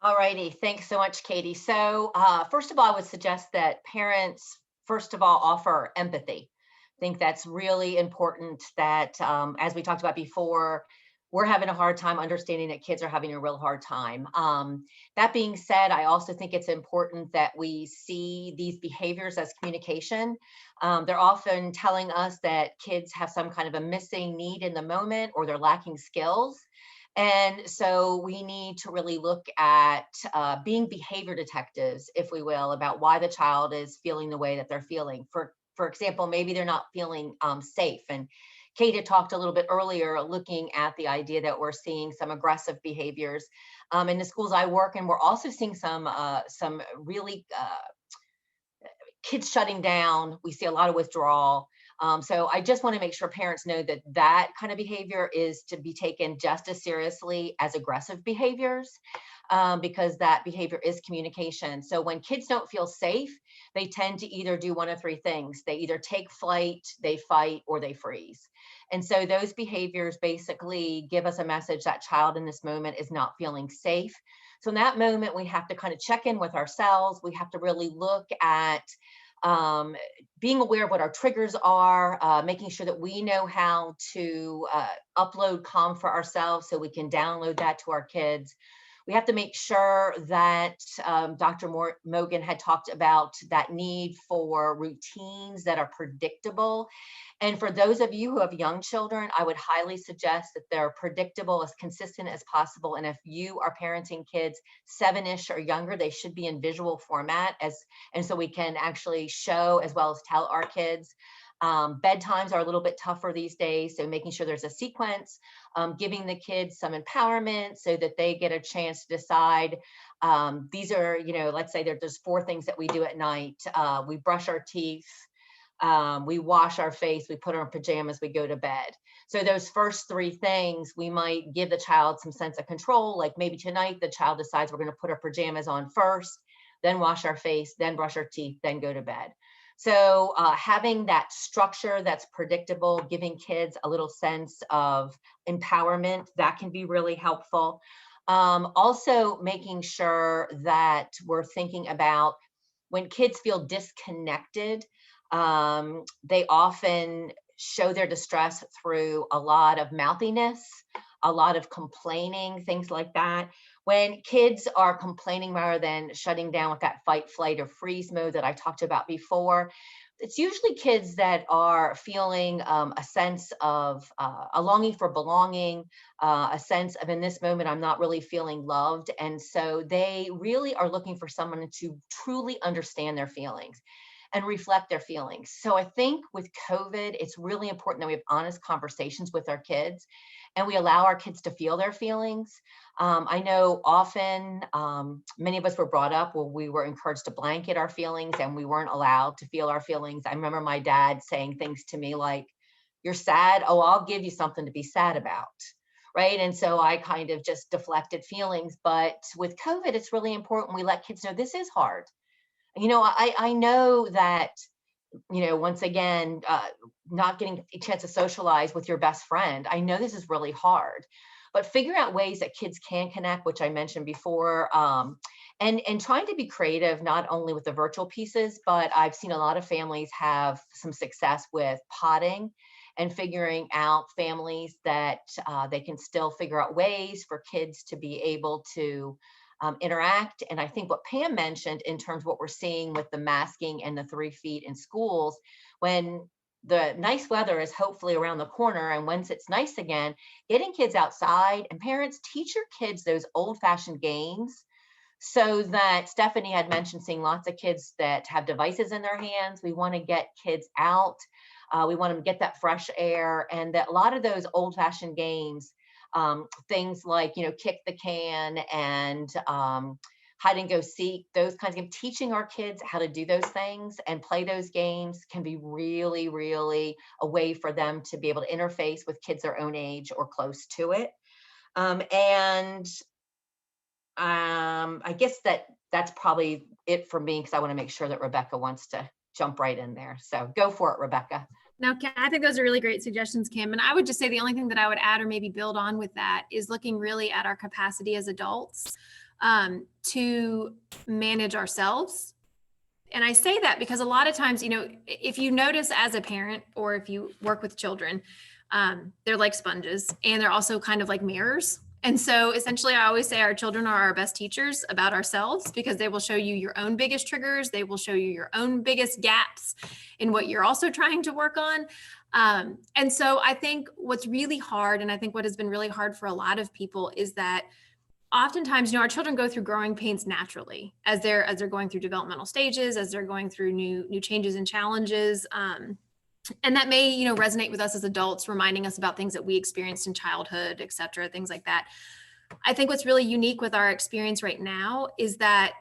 All righty. Thanks so much, Katie. So first of all, I would suggest that parents, first of all, offer empathy. I think that's really important that, as we talked about before, we're having a hard time understanding that kids are having a real hard time. That being said, I also think it's important that we see these behaviors as communication. They're often telling us that kids have some kind of a missing need in the moment or they're lacking skills. And so we need to really look at being behavior detectives, if we will, about why the child is feeling the way that they're feeling. For example, maybe they're not feeling safe. And Kate had talked a little bit earlier, looking at the idea that we're seeing some aggressive behaviors. In the schools I work in, we're also seeing some really kids shutting down. We see a lot of withdrawal. So I just want to make sure parents know that that kind of behavior is to be taken just as seriously as aggressive behaviors, because that behavior is communication. So when kids don't feel safe, they tend to either do one of three things. They either take flight, they fight, or they freeze. And so those behaviors basically give us a message that child in this moment is not feeling safe. So in that moment, we have to kind of check in with ourselves. We have to really look at being aware of what our triggers are, making sure that we know how to upload calm for ourselves so we can download that to our kids. We have to make sure that Dr. Mogan had talked about that need for routines that are predictable. And for those of you who have young children, I would highly suggest that they're predictable, as consistent as possible. And if you are parenting kids 7-ish or younger, they should be in visual format, and so we can actually show as well as tell our kids. Bedtimes are a little bit tougher these days, so making sure there's a sequence, giving the kids some empowerment so that they get a chance to decide. These are, let's say there's 4 things that we do at night. We brush our teeth, we wash our face, we put on pajamas, we go to bed. So those first 3 things, we might give the child some sense of control. Like maybe tonight the child decides we're going to put our pajamas on first, then wash our face, then brush our teeth, then go to bed. So having that structure that's predictable, giving kids a little sense of empowerment, that can be really helpful. Also making sure that we're thinking about when kids feel disconnected, they often show their distress through a lot of mouthiness, a lot of complaining, things like that. When kids are complaining rather than shutting down with that fight, flight, or freeze mode that I talked about before, it's usually kids that are feeling a sense of a longing for belonging, a sense of, in this moment, I'm not really feeling loved. And so they really are looking for someone to truly understand their feelings and reflect their feelings. So I think with COVID, it's really important that we have honest conversations with our kids and we allow our kids to feel their feelings. I know often many of us were brought up where we were encouraged to blanket our feelings and we weren't allowed to feel our feelings. I remember my dad saying things to me like, "You're sad? Oh, I'll give you something to be sad about." Right. And so I kind of just deflected feelings. But with COVID, it's really important we let kids know this is hard. I know that, once again, not getting a chance to socialize with your best friend, I know this is really hard, but figure out ways that kids can connect, which I mentioned before, and trying to be creative, not only with the virtual pieces, but I've seen a lot of families have some success with potting and figuring out families that they can still figure out ways for kids to be able to interact. And I think what Pam mentioned in terms of what we're seeing with the masking and the 3 feet in schools, when the nice weather is hopefully around the corner and once it's nice again, getting kids outside, and parents, teach your kids those old-fashioned games. So that Stephanie had mentioned seeing lots of kids that have devices in their hands. We want to get kids out. We want them to get that fresh air, and that a lot of those old-fashioned games, things like, kick the can and hide and go seek, those kinds of games, teaching our kids how to do those things and play those games can be really, really a way for them to be able to interface with kids their own age or close to it. I guess that's probably it for me, because I want to make sure that Rebecca wants to jump right in there. So go for it, Rebecca. Now, I think those are really great suggestions, Kim. And I would just say the only thing that I would add or maybe build on with that is looking really at our capacity as adults to manage ourselves. And I say that because a lot of times, if you notice as a parent or if you work with children, they're like sponges and they're also kind of like mirrors. And so essentially, I always say our children are our best teachers about ourselves because they will show you your own biggest triggers. They will show you your own biggest gaps in what you're also trying to work on. And so I think what's really hard, and I think what has been really hard for a lot of people, is that oftentimes, our children go through growing pains naturally as they're going through developmental stages, as they're going through new changes and challenges. And that may, resonate with us as adults, reminding us about things that we experienced in childhood, et cetera, things like that. I think what's really unique with our experience right now is that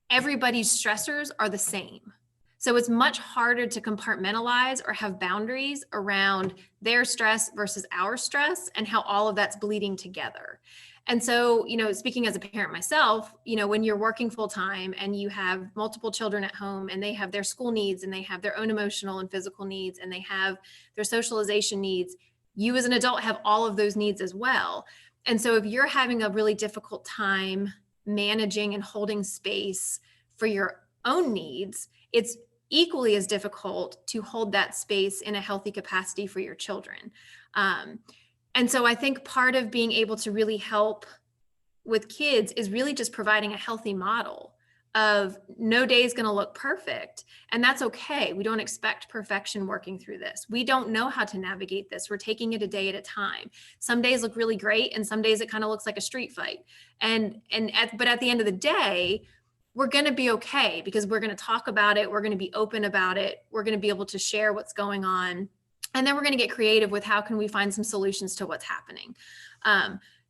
everybody's stressors are the same. So it's much harder to compartmentalize or have boundaries around their stress versus our stress and how all of that's bleeding together. And so, speaking as a parent myself, when you're working full time and you have multiple children at home and they have their school needs and they have their own emotional and physical needs and they have their socialization needs, you as an adult have all of those needs as well. And so if you're having a really difficult time managing and holding space for your own needs, it's equally as difficult to hold that space in a healthy capacity for your children. And so I think part of being able to really help with kids is really just providing a healthy model of no day is going to look perfect. And that's okay. We don't expect perfection working through this. We don't know how to navigate this. We're taking it a day at a time. Some days look really great, and some days it kind of looks like a street fight. But at the end of the day, we're going to be okay because we're going to talk about it. We're going to be open about it. We're going to be able to share what's going on. And then we're going to get creative with how can we find some solutions to what's happening.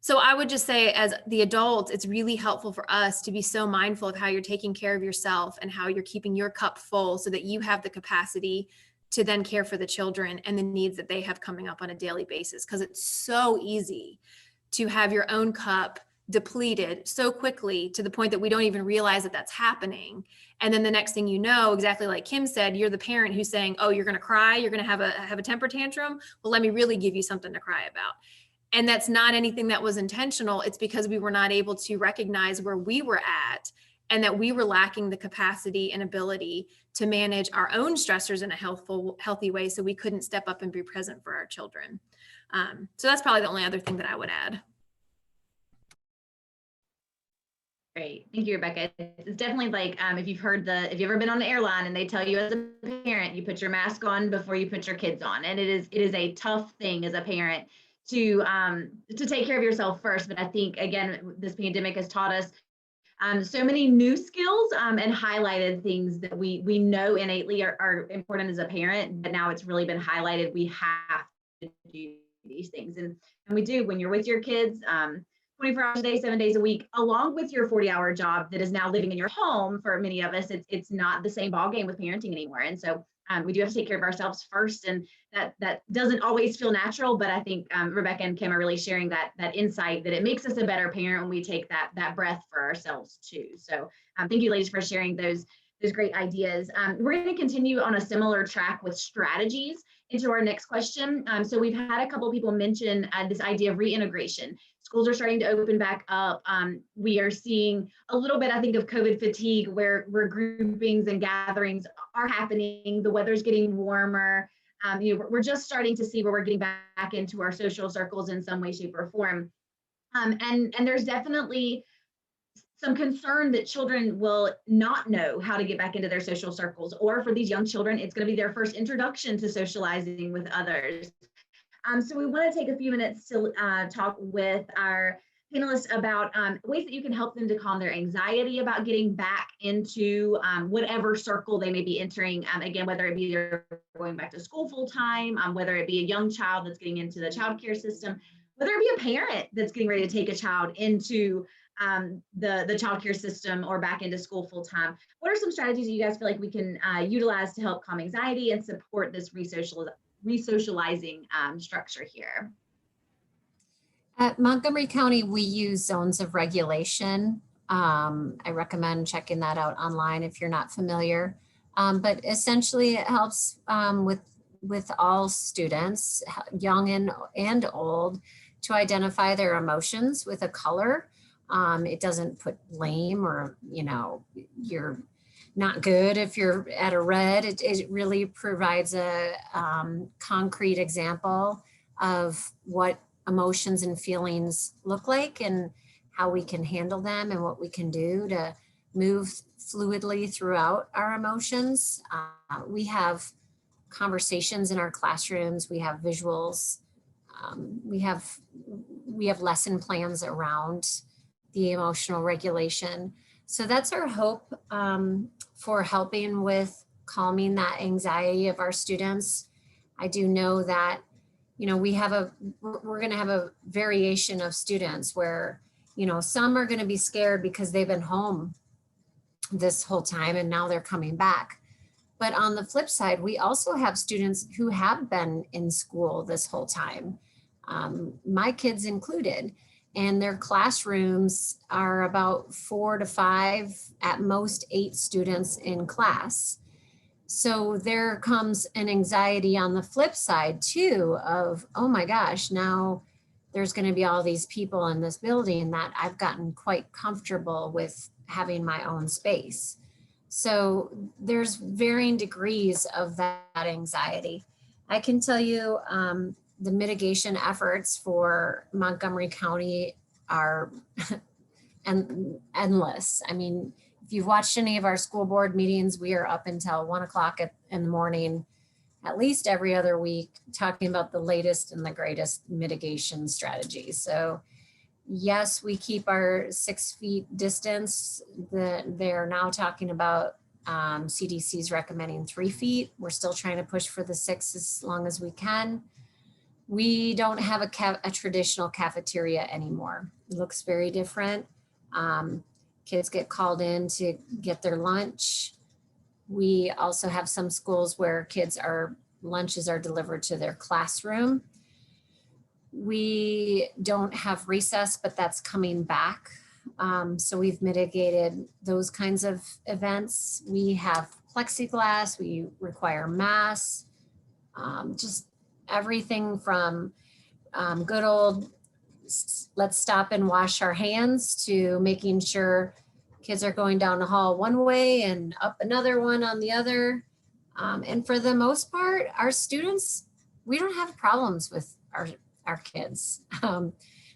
So I would just say, as the adults, it's really helpful for us to be so mindful of how you're taking care of yourself and how you're keeping your cup full so that you have the capacity to then care for the children and the needs that they have coming up on a daily basis. Because it's so easy to have your own cup depleted so quickly to the point that we don't even realize that that's happening. And then the next thing you know, exactly like Kim said, you're the parent who's saying, oh, you're going to cry, you're going to have a temper tantrum. Well, let me really give you something to cry about. And that's not anything that was intentional. It's because we were not able to recognize where we were at and that we were lacking the capacity and ability to manage our own stressors in a healthy way. So we couldn't step up and be present for our children. So that's probably the only other thing that I would add. Great. Thank you, Rebecca. It's definitely like, if you've ever been on an airline and they tell you as a parent, you put your mask on before you put your kids on. And it is a tough thing as a parent to take care of yourself first. But I think, again, this pandemic has taught us so many new skills and highlighted things that we know innately are important as a parent, but now it's really been highlighted. We have to do these things. And we do when you're with your kids, 24 hours a day, 7 days a week, along with your 40-hour job that is now living in your home. For many of us, it's not the same ballgame with parenting anymore. And so we do have to take care of ourselves first. And that doesn't always feel natural, but I think Rebecca and Kim are really sharing that insight that it makes us a better parent when we take that breath for ourselves too. So thank you, ladies, for sharing those great ideas. We're going to continue on a similar track with strategies into our next question. So we've had a couple of people mention this idea of reintegration. Schools are starting to open back up. We are seeing a little bit, I think, of COVID fatigue where groupings and gatherings are happening. The weather's getting warmer. We're just starting to see where we're getting back into our social circles in some way, shape, or form. And there's definitely some concern that children will not know how to get back into their social circles, or for these young children, it's going to be their first introduction to socializing with others. So we want to take a few minutes to talk with our panelists about ways that you can help them to calm their anxiety about getting back into whatever circle they may be entering. Again, whether it be they're going back to school full time, whether it be a young child that's getting into the child care system, whether it be a parent that's getting ready to take a child into the child care system or back into school full time. What are some strategies that you guys feel like we can utilize to help calm anxiety and support this resocializing structure here? At Montgomery County, we use zones of regulation. I recommend checking that out online if you're not familiar. But essentially it helps with all students, young and old, to identify their emotions with a color. It doesn't put blame or, you're not good if you're at a red. It really provides a concrete example of what emotions and feelings look like and how we can handle them and what we can do to move fluidly throughout our emotions. We have conversations in our classrooms. We have visuals. We have lesson plans around the emotional regulation. So that's our hope for helping with calming that anxiety of our students. I do know that, we're going to have a variation of students where, some are going to be scared because they've been home this whole time and now they're coming back. But on the flip side, we also have students who have been in school this whole time, my kids included. And their classrooms are about 4 to 5, at most 8 students in class. So there comes an anxiety on the flip side too of, oh my gosh, now there's going to be all these people in this building that I've gotten quite comfortable with having my own space. So there's varying degrees of that anxiety. I can tell you, the mitigation efforts for Montgomery County are endless. I mean, if you've watched any of our school board meetings, we are up until 1 o'clock in the morning, at least every other week, talking about the latest and the greatest mitigation strategies. So yes, we keep our 6 feet distance. They're now talking about CDC's recommending 3 feet. We're still trying to push for the 6 as long as we can. We don't have a traditional cafeteria anymore. It looks very different. Kids get called in to get their lunch. We also have some schools where lunches are delivered to their classroom. We don't have recess, but that's coming back. So we've mitigated those kinds of events. We have plexiglass, we require masks, just everything from good old let's stop and wash our hands to making sure kids are going down the hall one way and up another one on the other. And for the most part, our students, we don't have problems with our kids.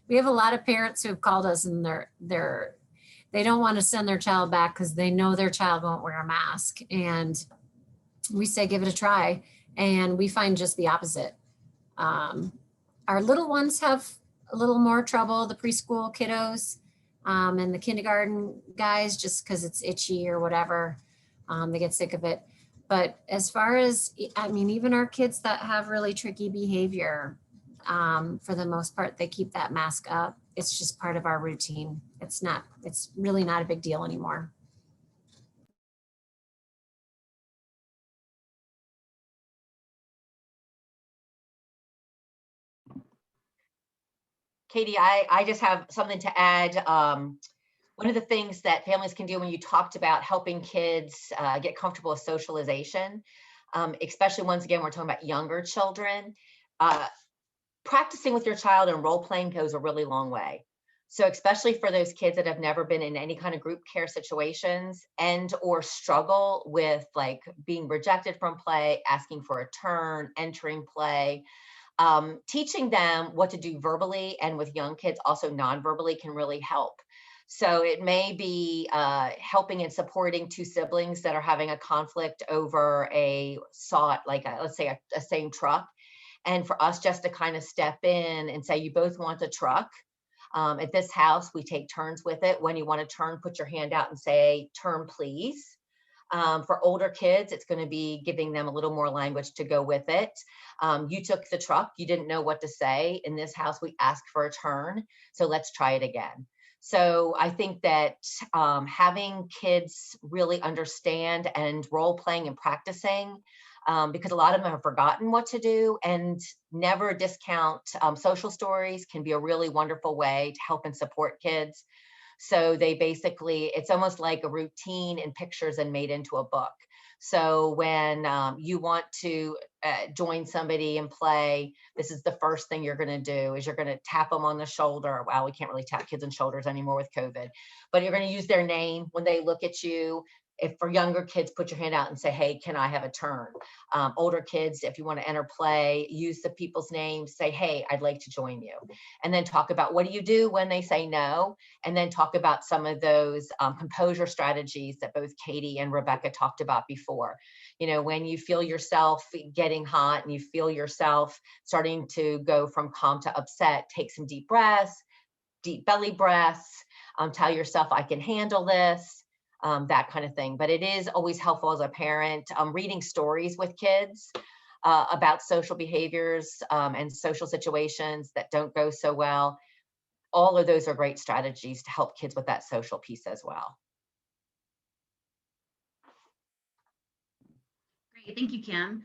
We have a lot of parents who have called us and they don't want to send their child back because they know their child won't wear a mask. And we say, give it a try. And we find just the opposite. Our little ones have a little more trouble, the preschool kiddos and the kindergarten guys, just because it's itchy or whatever. They get sick of it. But as far as, I mean, even our kids that have really tricky behavior, for the most part, they keep that mask up. It's just part of our routine. It's really not a big deal anymore. Katie, I just have something to add. One of the things that families can do when you talked about helping kids get comfortable with socialization, especially once again, we're talking about younger children, practicing with your child and role playing goes a really long way. So especially for those kids that have never been in any kind of group care situations and or struggle with like being rejected from play, asking for a turn, entering play, teaching them what to do verbally and with young kids also non-verbally can really help. So it may be helping and supporting two siblings that are having a conflict over let's say a same truck. And for us just to kind of step in and say, you both want a truck. At this house, we take turns with it. When you want to turn, put your hand out and say, turn, please. For older kids, it's going to be giving them a little more language to go with it. You took the truck, you didn't know what to say. In this house, we ask for a turn. So let's try it again. So I think that having kids really understand and role playing and practicing, because a lot of them have forgotten what to do, and never discount social stories can be a really wonderful way to help and support kids. So they basically, it's almost like a routine in pictures and made into a book. So when you want to join somebody and play, this is the first thing you're going to do is you're going to tap them on the shoulder. Wow, we can't really tap kids on shoulders anymore with COVID, but you're going to use their name when they look at you. If for younger kids, put your hand out and say, hey, can I have a turn? Older kids, if you want to enter play, use the people's names, say, hey, I'd like to join you. And then talk about what do you do when they say no? And then talk about some of those composure strategies that both Katie and Rebecca talked about before. You know, when you feel yourself getting hot and you feel yourself starting to go from calm to upset, take some deep breaths, deep belly breaths, tell yourself I can handle this. That kind of thing. But it is always helpful as a parent, reading stories with kids about social behaviors and social situations that don't go so well. All of those are great strategies to help kids with that social piece as well. Great, thank you, Kim.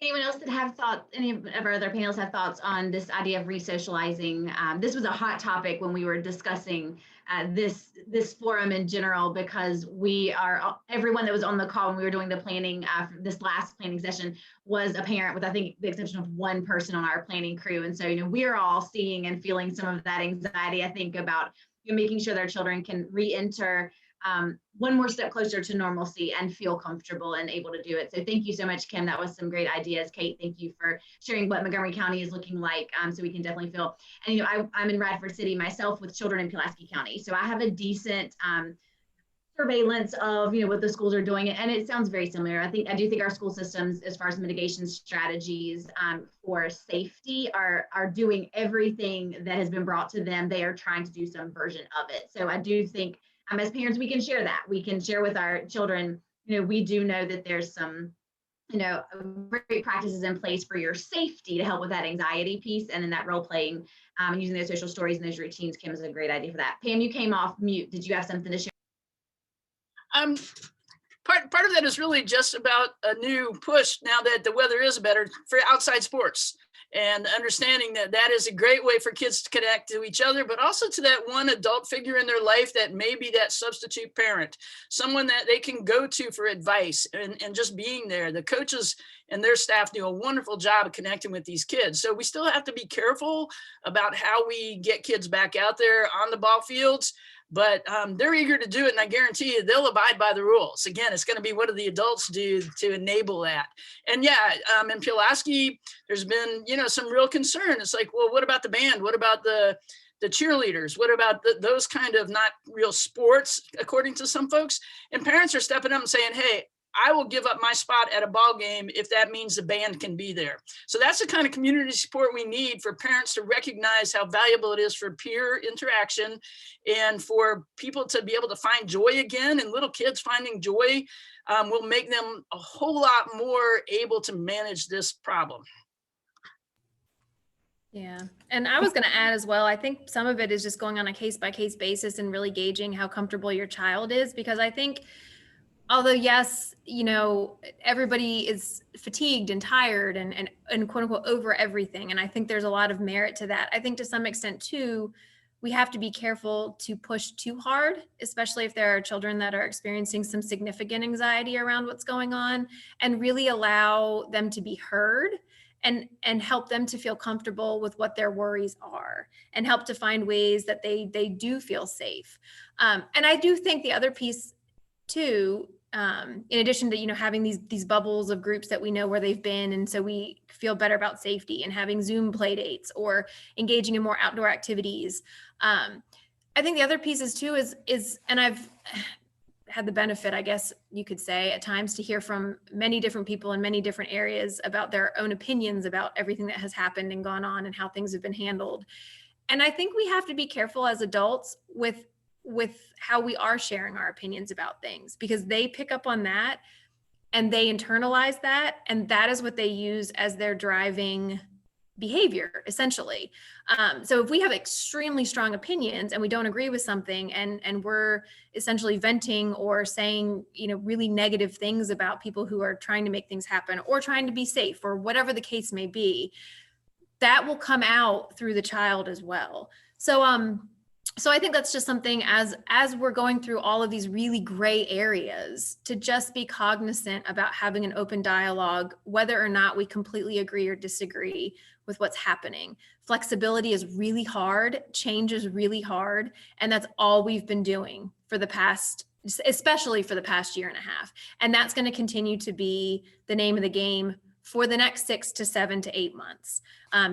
Anyone else that have thoughts, any of our other panels have thoughts on this idea of resocializing? This was a hot topic when we were discussing this forum in general, because everyone that was on the call when we were doing the planning, this last planning session was a parent, with I think the exception of one person on our planning crew. And so, you know, we're all seeing and feeling some of that anxiety, I think, about making sure their children can re-enter one more step closer to normalcy and feel comfortable and able to do it. So thank you so much, Kim. That was some great ideas. Kate, thank you for sharing what Montgomery County is looking like, so we can definitely feel. And you know, I'm in Radford City myself with children in Pulaski County, so I have a decent surveillance of, you know, what the schools are doing, and it sounds very similar. I do think our school systems, as far as mitigation strategies for safety, are doing everything that has been brought to them. They are trying to do some version of it. So I do think, as parents, we can share that. We can share with our children. You know, we do know that there's some, you know, great practices in place for your safety to help with that anxiety piece, and then that role playing, using those social stories and those routines. Kim is a great idea for that. Pam, you came off mute. Did you have something to share? Part of that is really just about a new push now that the weather is better for outside sports, and understanding that that is a great way for kids to connect to each other, but also to that one adult figure in their life that may be that substitute parent, someone that they can go to for advice, and just being there. The coaches and their staff do a wonderful job of connecting with these kids. So we still have to be careful about how we get kids back out there on the ball fields. But they're eager to do it, and I guarantee you they'll abide by the rules. Again, it's going to be what do the adults do to enable that. And yeah, in Pulaski, there's been, you know, some real concern. It's like, well, what about the band? What about the cheerleaders? What about those kind of not real sports, according to some folks? And parents are stepping up and saying, hey, I will give up my spot at a ball game if that means the band can be there. So that's the kind of community support we need for parents to recognize how valuable it is for peer interaction, and for people to be able to find joy again. And little kids finding joy will make them a whole lot more able to manage this problem. Yeah. And I was going to add as well, I think some of it is just going on a case-by-case basis and really gauging how comfortable your child is, because I think, although yes, you know, everybody is fatigued and tired and quote unquote over everything. And I think there's a lot of merit to that. I think to some extent too, we have to be careful to push too hard, especially if there are children that are experiencing some significant anxiety around what's going on, and really allow them to be heard and help them to feel comfortable with what their worries are, and help to find ways that they do feel safe. And I do think the other piece too, in addition to, you know, having these bubbles of groups that we know where they've been, and so we feel better about safety, and having Zoom play dates or engaging in more outdoor activities. I think the other pieces too is, and I've had the benefit, I guess you could say, at times to hear from many different people in many different areas about their own opinions about everything that has happened and gone on and how things have been handled. And I think we have to be careful as adults with how we are sharing our opinions about things, because they pick up on that and they internalize that, and that is what they use as their driving behavior, essentially. So if we have extremely strong opinions and we don't agree with something, and we're essentially venting or saying, you know, really negative things about people who are trying to make things happen or trying to be safe or whatever the case may be, that will come out through the child as well. So I think that's just something, as we're going through all of these really gray areas, to just be cognizant about having an open dialogue, whether or not we completely agree or disagree with what's happening. Flexibility is really hard. Change is really hard. And that's all we've been doing for the past, especially for the past year and a half. And that's going to continue to be the name of the game for the next 6 to 7 to 8 months.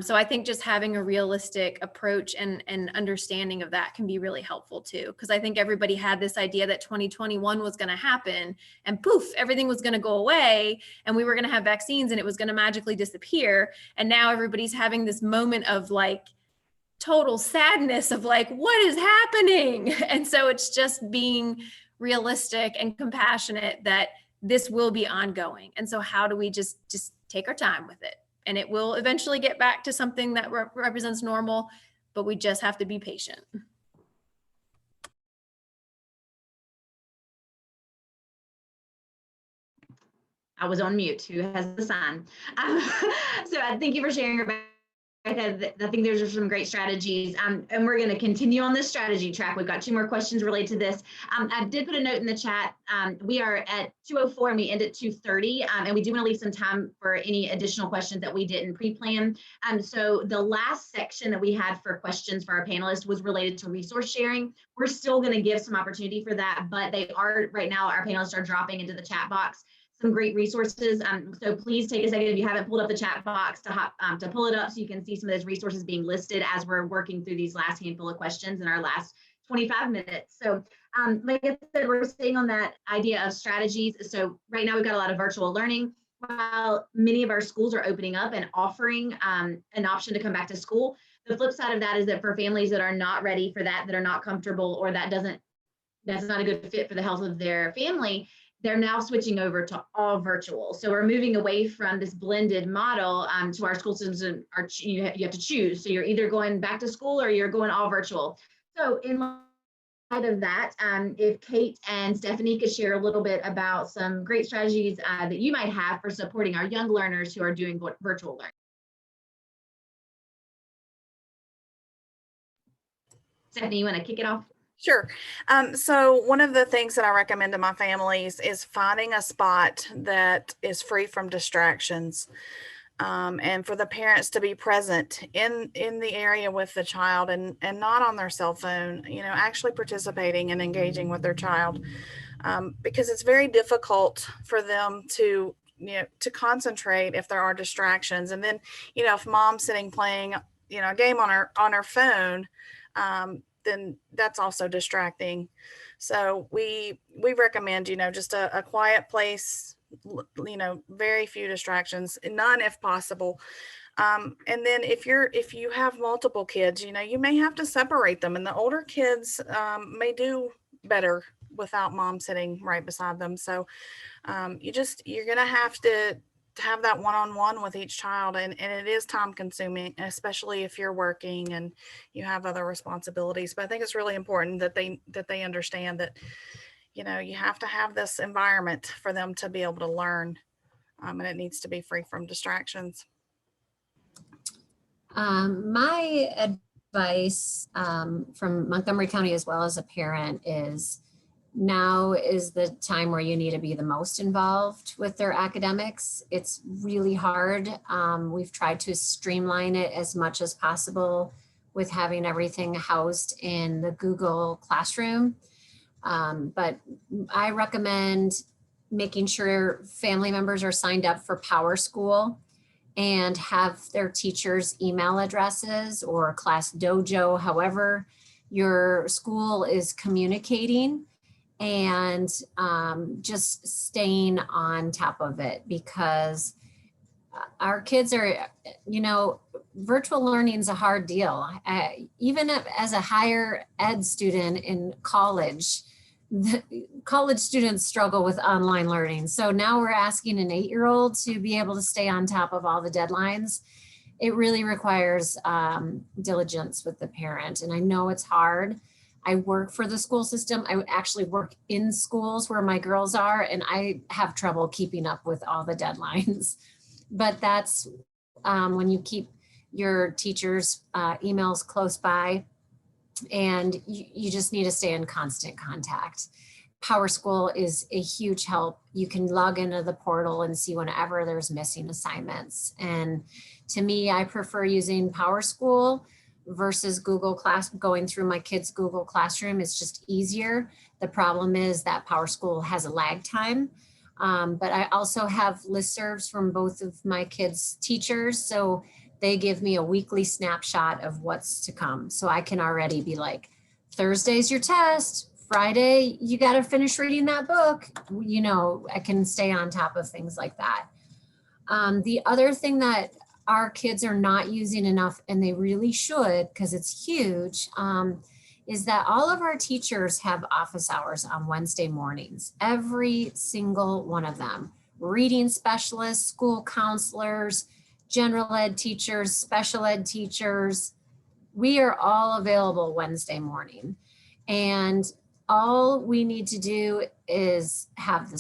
So I think just having a realistic approach and understanding of that can be really helpful too. Because I think everybody had this idea that 2021 was going to happen and poof, everything was going to go away and we were going to have vaccines and it was going to magically disappear. And now everybody's having this moment of like total sadness of like, what is happening? And so it's just being realistic and compassionate that this will be ongoing. And so how do we just take our time with it? And it will eventually get back to something that represents normal, but we just have to be patient. I was on mute. Who has the sign? So thank you for sharing your I think there's just some great strategies, and we're going to continue on this strategy track. We've got 2 more questions related to this. I did put a note in the chat. We are at 2:04 and we end at 2:30, and we do want to leave some time for any additional questions that we didn't pre-plan. So the last section that we had for questions for our panelists was related to resource sharing. We're still going to give some opportunity for that, but they are right now, our panelists are dropping into the chat box some great resources. So please take a second if you haven't pulled up the chat box to pull it up so you can see some of those resources being listed as we're working through these last handful of questions in our last 25 minutes. So like I said, we're staying on that idea of strategies. So right now we've got a lot of virtual learning. While many of our schools are opening up and offering an option to come back to school, the flip side of that is that for families that are not ready for that, that are not comfortable, or that's not a good fit for the health of their family, they're now switching over to all virtual. So we're moving away from this blended model to our school systems. You have to choose. So you're either going back to school or you're going all virtual. So in light of that, if Kate and Stephanie could share a little bit about some great strategies that you might have for supporting our young learners who are doing virtual learning. Stephanie, you want to kick it off? Sure. So one of the things that I recommend to my families is finding a spot that is free from distractions, and for the parents to be present in the area with the child and not on their cell phone, actually participating and engaging with their child, because it's very difficult for them to concentrate if there are distractions. And then, if mom's sitting playing, a game on her phone, then that's also distracting. So we recommend, just a quiet place, very few distractions, none if possible. And then if you have multiple kids, you may have to separate them, and the older kids may do better without mom sitting right beside them. So you're going to have that one-on-one with each child, and it is time consuming, especially if you're working and you have other responsibilities. But I think it's really important that they understand that you have to have this environment for them to be able to learn, and it needs to be free from distractions. My advice from Montgomery County as well as a parent is, now is the time where you need to be the most involved with their academics. It's really hard. We've tried to streamline it as much as possible with having everything housed in the Google Classroom. But I recommend making sure family members are signed up for PowerSchool and have their teachers' email addresses or Class Dojo, however your school is communicating, and just staying on top of it, because our kids are, virtual learning is a hard deal. Even as a higher ed student in college, college students struggle with online learning. So now we're asking an 8-year-old to be able to stay on top of all the deadlines. It really requires diligence with the parent. And I know it's hard. I work for the school system. I actually work in schools where my girls are, and I have trouble keeping up with all the deadlines. But that's when you keep your teachers' emails close by, and you just need to stay in constant contact. PowerSchool is a huge help. You can log into the portal and see whenever there's missing assignments. And to me, I prefer using PowerSchool versus Google Class. Going through my kids' Google Classroom is just easier. The problem is that PowerSchool has a lag time. But I also have listservs from both of my kids' teachers. So they give me a weekly snapshot of what's to come. So I can already be like, Thursday's your test, Friday, you got to finish reading that book. I can stay on top of things like that. The other thing that our kids are not using enough, and they really should, because it's huge, is that all of our teachers have office hours on Wednesday mornings, every single one of them. Reading specialists, school counselors, general ed teachers, special ed teachers. We are all available Wednesday morning. And all we need to do is have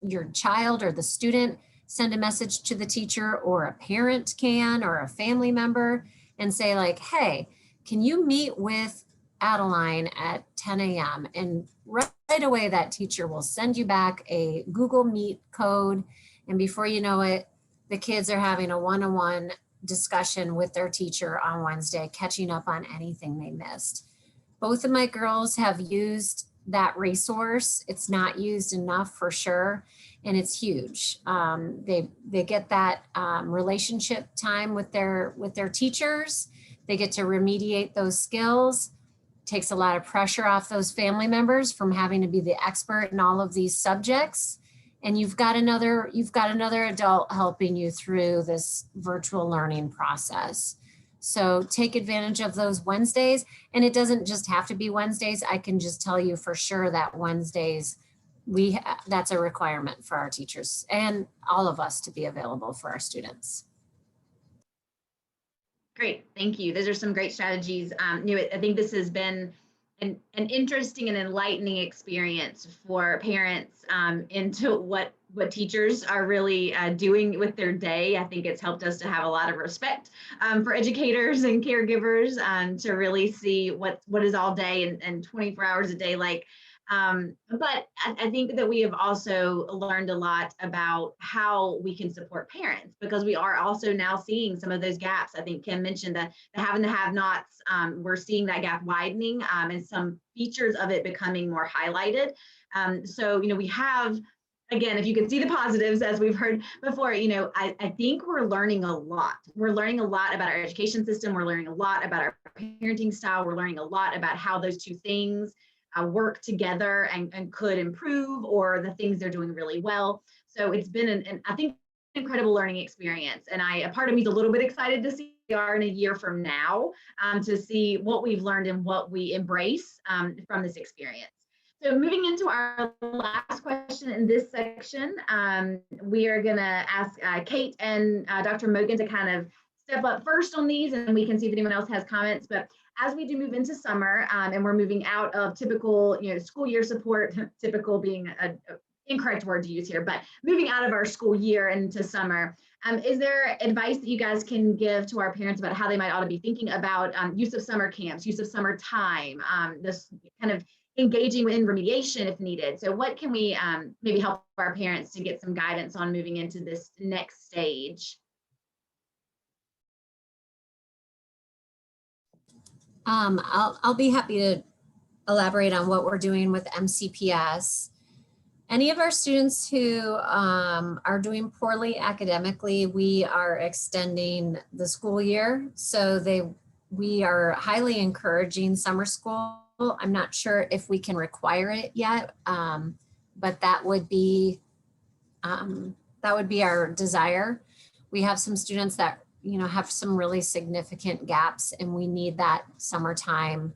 your child or the student send a message to the teacher, or a parent can, or a family member, and say like, hey, can you meet with Adeline at 10 a.m. and right away that teacher will send you back a Google Meet code. And before you know it, the kids are having a one-on-one discussion with their teacher on Wednesday, catching up on anything they missed. Both of my girls have used that resource. It's not used enough for sure, and it's huge. They get that relationship time with their teachers. They get to remediate those skills. Takes a lot of pressure off those family members from having to be the expert in all of these subjects. And you've got another adult helping you through this virtual learning process. So take advantage of those Wednesdays. And it doesn't just have to be Wednesdays. I can just tell you for sure that Wednesdays, that's a requirement for our teachers and all of us to be available for our students. Great, thank you. Those are some great strategies. I think this has been an interesting and enlightening experience for parents into what teachers are really doing with their day. I think it's helped us to have a lot of respect for educators and caregivers to really see what is all day and 24 hours a day like. But I think that we have also learned a lot about how we can support parents, because we are also now seeing some of those gaps. I think Kim mentioned the have and the have-nots. We're seeing that gap widening and some features of it becoming more highlighted. So, we have, again, if you can see the positives, as we've heard before, I think we're learning a lot. We're learning a lot about our education system. We're learning a lot about our parenting style. We're learning a lot about how those two things work together and could improve, or the things they're doing really well. So it's been I think, incredible learning experience. And a part of me is a little bit excited to see where we are in a year from now, to see what we've learned and what we embrace from this experience. So moving into our last question in this section, we are going to ask Kate and Dr. Mogan to kind of step up first on these, and we can see if anyone else has comments. But as we do move into summer, and we're moving out of typical, school year support, typical being an incorrect word to use here, but moving out of our school year into summer, is there advice that you guys can give to our parents about how they might ought to be thinking about use of summer camps, use of summer time, this kind of engaging in remediation if needed? So what can we maybe help our parents to get some guidance on moving into this next stage? I'll be happy to elaborate on what we're doing with MCPS. Any of our students who are doing poorly academically, we are extending the school year. So we are highly encouraging summer school. I'm not sure if we can require it yet, but that would be our desire. We have some students that have some really significant gaps, and we need that summertime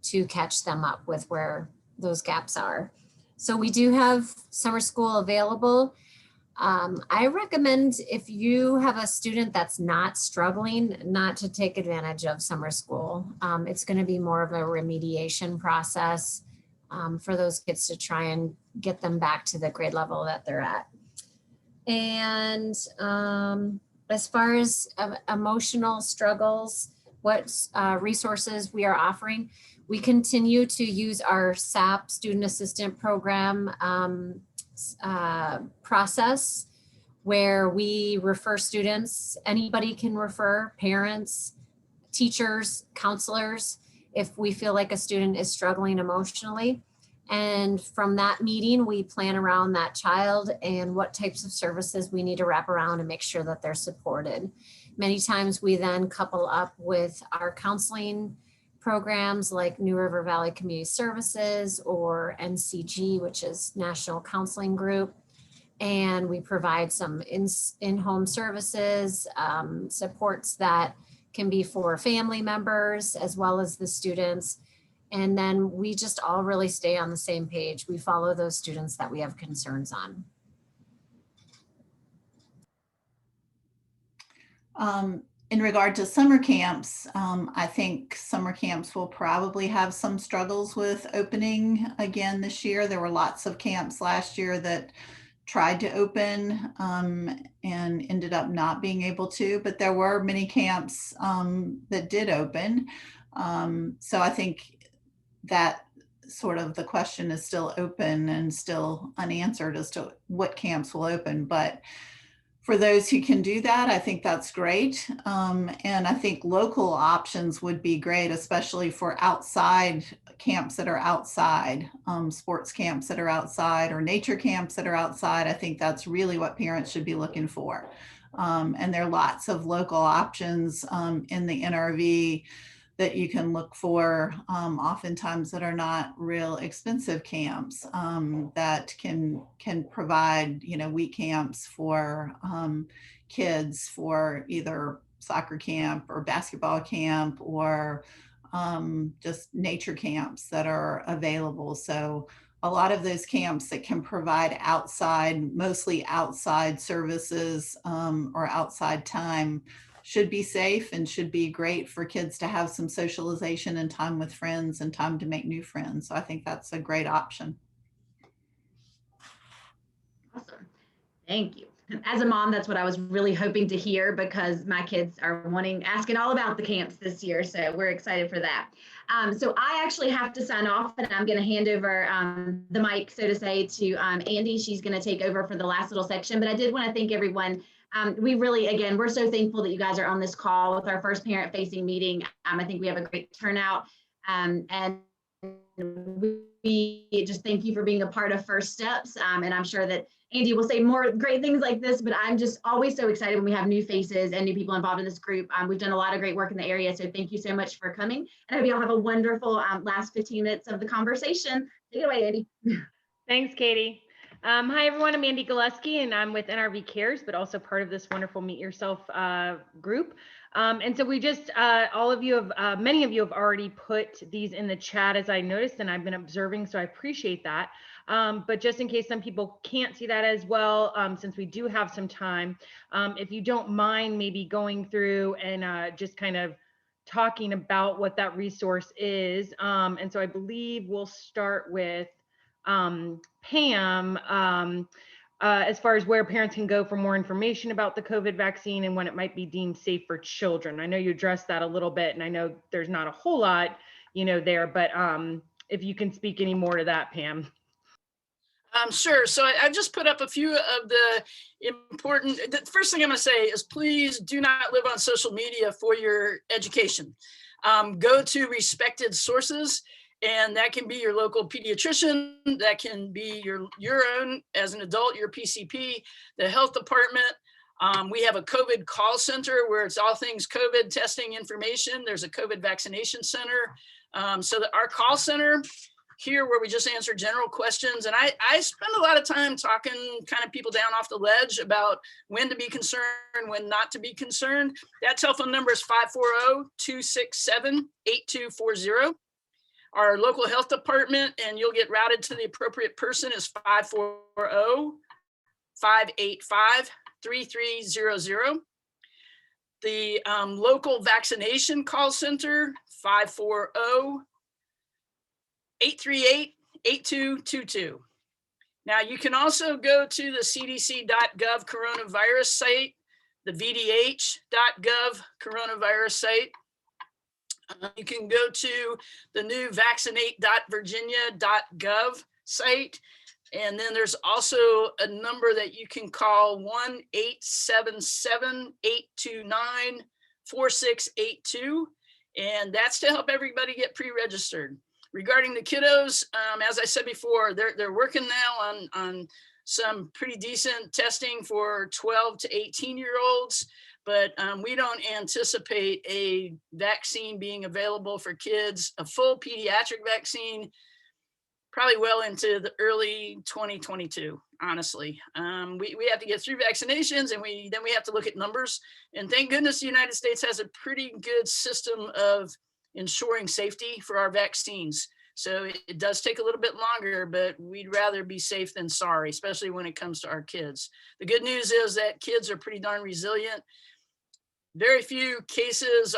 to catch them up with where those gaps are. So we do have summer school available. I recommend, if you have a student that's not struggling, not to take advantage of summer school. It's going to be more of a remediation process for those kids to try and get them back to the grade level that they're at. And as far as emotional struggles, what resources we are offering, we continue to use our SAP Student Assistant Program process, where we refer students. Anybody can refer, parents, teachers, counselors, if we feel like a student is struggling emotionally. And from that meeting, we plan around that child and what types of services we need to wrap around and make sure that they're supported. Many times we then couple up with our counseling programs like New River Valley Community Services or NCG, which is National Counseling Group. And we provide some in-home services, supports that can be for family members as well as the students. And then we just all really stay on the same page. We follow those students that we have concerns on. In regard to summer camps, I think summer camps will probably have some struggles with opening again this year. There were lots of camps last year that tried to open and ended up not being able to, but there were many camps that did open. So I think that sort of the question is still open and still unanswered as to what camps will open. But for those who can do that, I think that's great. And I think local options would be great, especially for outside camps that are outside, sports camps that are outside, or nature camps that are outside. I think that's really what parents should be looking for. And there are lots of local options in the NRV that you can look for, oftentimes that are not real expensive camps, that can provide, week camps for kids for either soccer camp or basketball camp, or just nature camps that are available. So a lot of those camps that can provide outside, mostly outside services or outside time, should be safe and should be great for kids to have some socialization and time with friends and time to make new friends. So I think that's a great option. Awesome. Thank you. As a mom, that's what I was really hoping to hear, because my kids are asking all about the camps this year. So we're excited for that. So I actually have to sign off, and I'm going to hand over the mic, so to say, to Andy. She's going to take over for the last little section, but I did want to thank everyone. We really, again, we're so thankful that you guys are on this call with our first parent-facing meeting. I think we have a great turnout, and we just thank you for being a part of First Steps. And I'm sure that Andy will say more great things like this, but I'm just always so excited when we have new faces and new people involved in this group. We've done a lot of great work in the area, so thank you so much for coming. And I hope you all have a wonderful last 15 minutes of the conversation. Take it away, Andy. Thanks, Katie. Hi, everyone. I'm Andy Gillespie, and I'm with NRV Cares, but also part of this wonderful Meet Yourself group. And so we just, all of you have, many of you have already put these in the chat, as I noticed, and I've been observing, so I appreciate that. But just in case some people can't see that as well, since we do have some time, if you don't mind maybe going through and just kind of talking about what that resource is. And so I believe we'll start with Pam, as far as where parents can go for more information about the COVID vaccine and when it might be deemed safe for children. I know you addressed that a little bit, and I know there's not a whole lot, there, but if you can speak any more to that, Pam. Sure. So I just put up a few of the important, the first thing I'm going to say is please do not live on social media for your education. Go to respected sources, and that can be your local pediatrician, that can be your own as an adult, your PCP, the health department. We have a COVID call center where it's all things COVID testing information. There's a COVID vaccination center. So that our call center here, where we just answer general questions. And I spend a lot of time talking kind of people down off the ledge about when to be concerned, when not to be concerned. That telephone number is 540-267-8240. Our local health department, and you'll get routed to the appropriate person, is 540-585-3300. The local vaccination call center, 540-838-8222. Now you can also go to the cdc.gov coronavirus site, the vdh.gov coronavirus site. You can go to the new vaccinate.virginia.gov site. And then there's also a number that you can call 1-877-829-4682. And that's to help everybody get pre-registered. Regarding the kiddos, as I said before, they're working now on some pretty decent testing for 12 to 18-year-olds. But we don't anticipate a vaccine being available for kids, a full pediatric vaccine, probably well into the early 2022, honestly. We have to get through vaccinations, and then we have to look at numbers. And thank goodness the United States has a pretty good system of ensuring safety for our vaccines. So it does take a little bit longer, but we'd rather be safe than sorry, especially when it comes to our kids. The good news is that kids are pretty darn resilient. Very few cases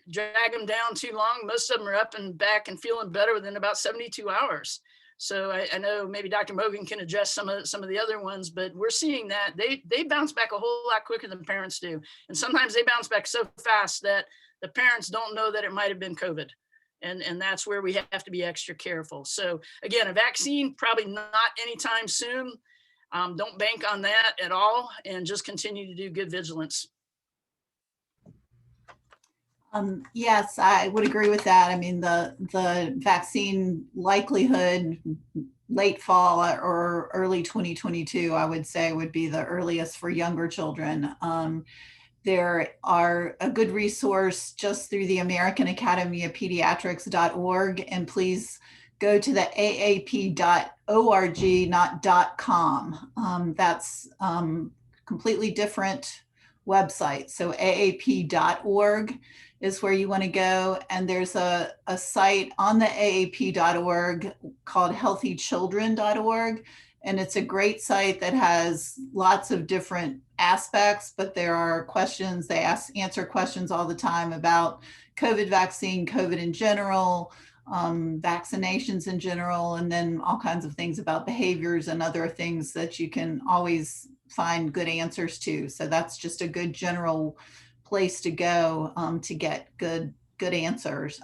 drag them down too long. Most of them are up and back and feeling better within about 72 hours. So I know maybe Dr. Mogan can address some of the other ones, but we're seeing that they bounce back a whole lot quicker than parents do. And sometimes they bounce back so fast that the parents don't know that it might have been COVID. And that's where we have to be extra careful. So again, a vaccine, probably not anytime soon. Don't bank on that at all, and just continue to do good vigilance. Yes, I would agree with that. I mean, the vaccine likelihood, late fall or early 2022, I would say would be the earliest for younger children. There are a good resource just through the American Academy of Pediatrics.org, and please go to the aap.org, not .com. That's completely different website. So aap.org is where you want to go. And there's a site on the aap.org called healthychildren.org. And it's a great site that has lots of different aspects, but there are questions, they answer questions all the time about COVID vaccine, COVID in general, vaccinations in general, and then all kinds of things about behaviors and other things that you can always find good answers to. So that's just a good general place to go to get good answers.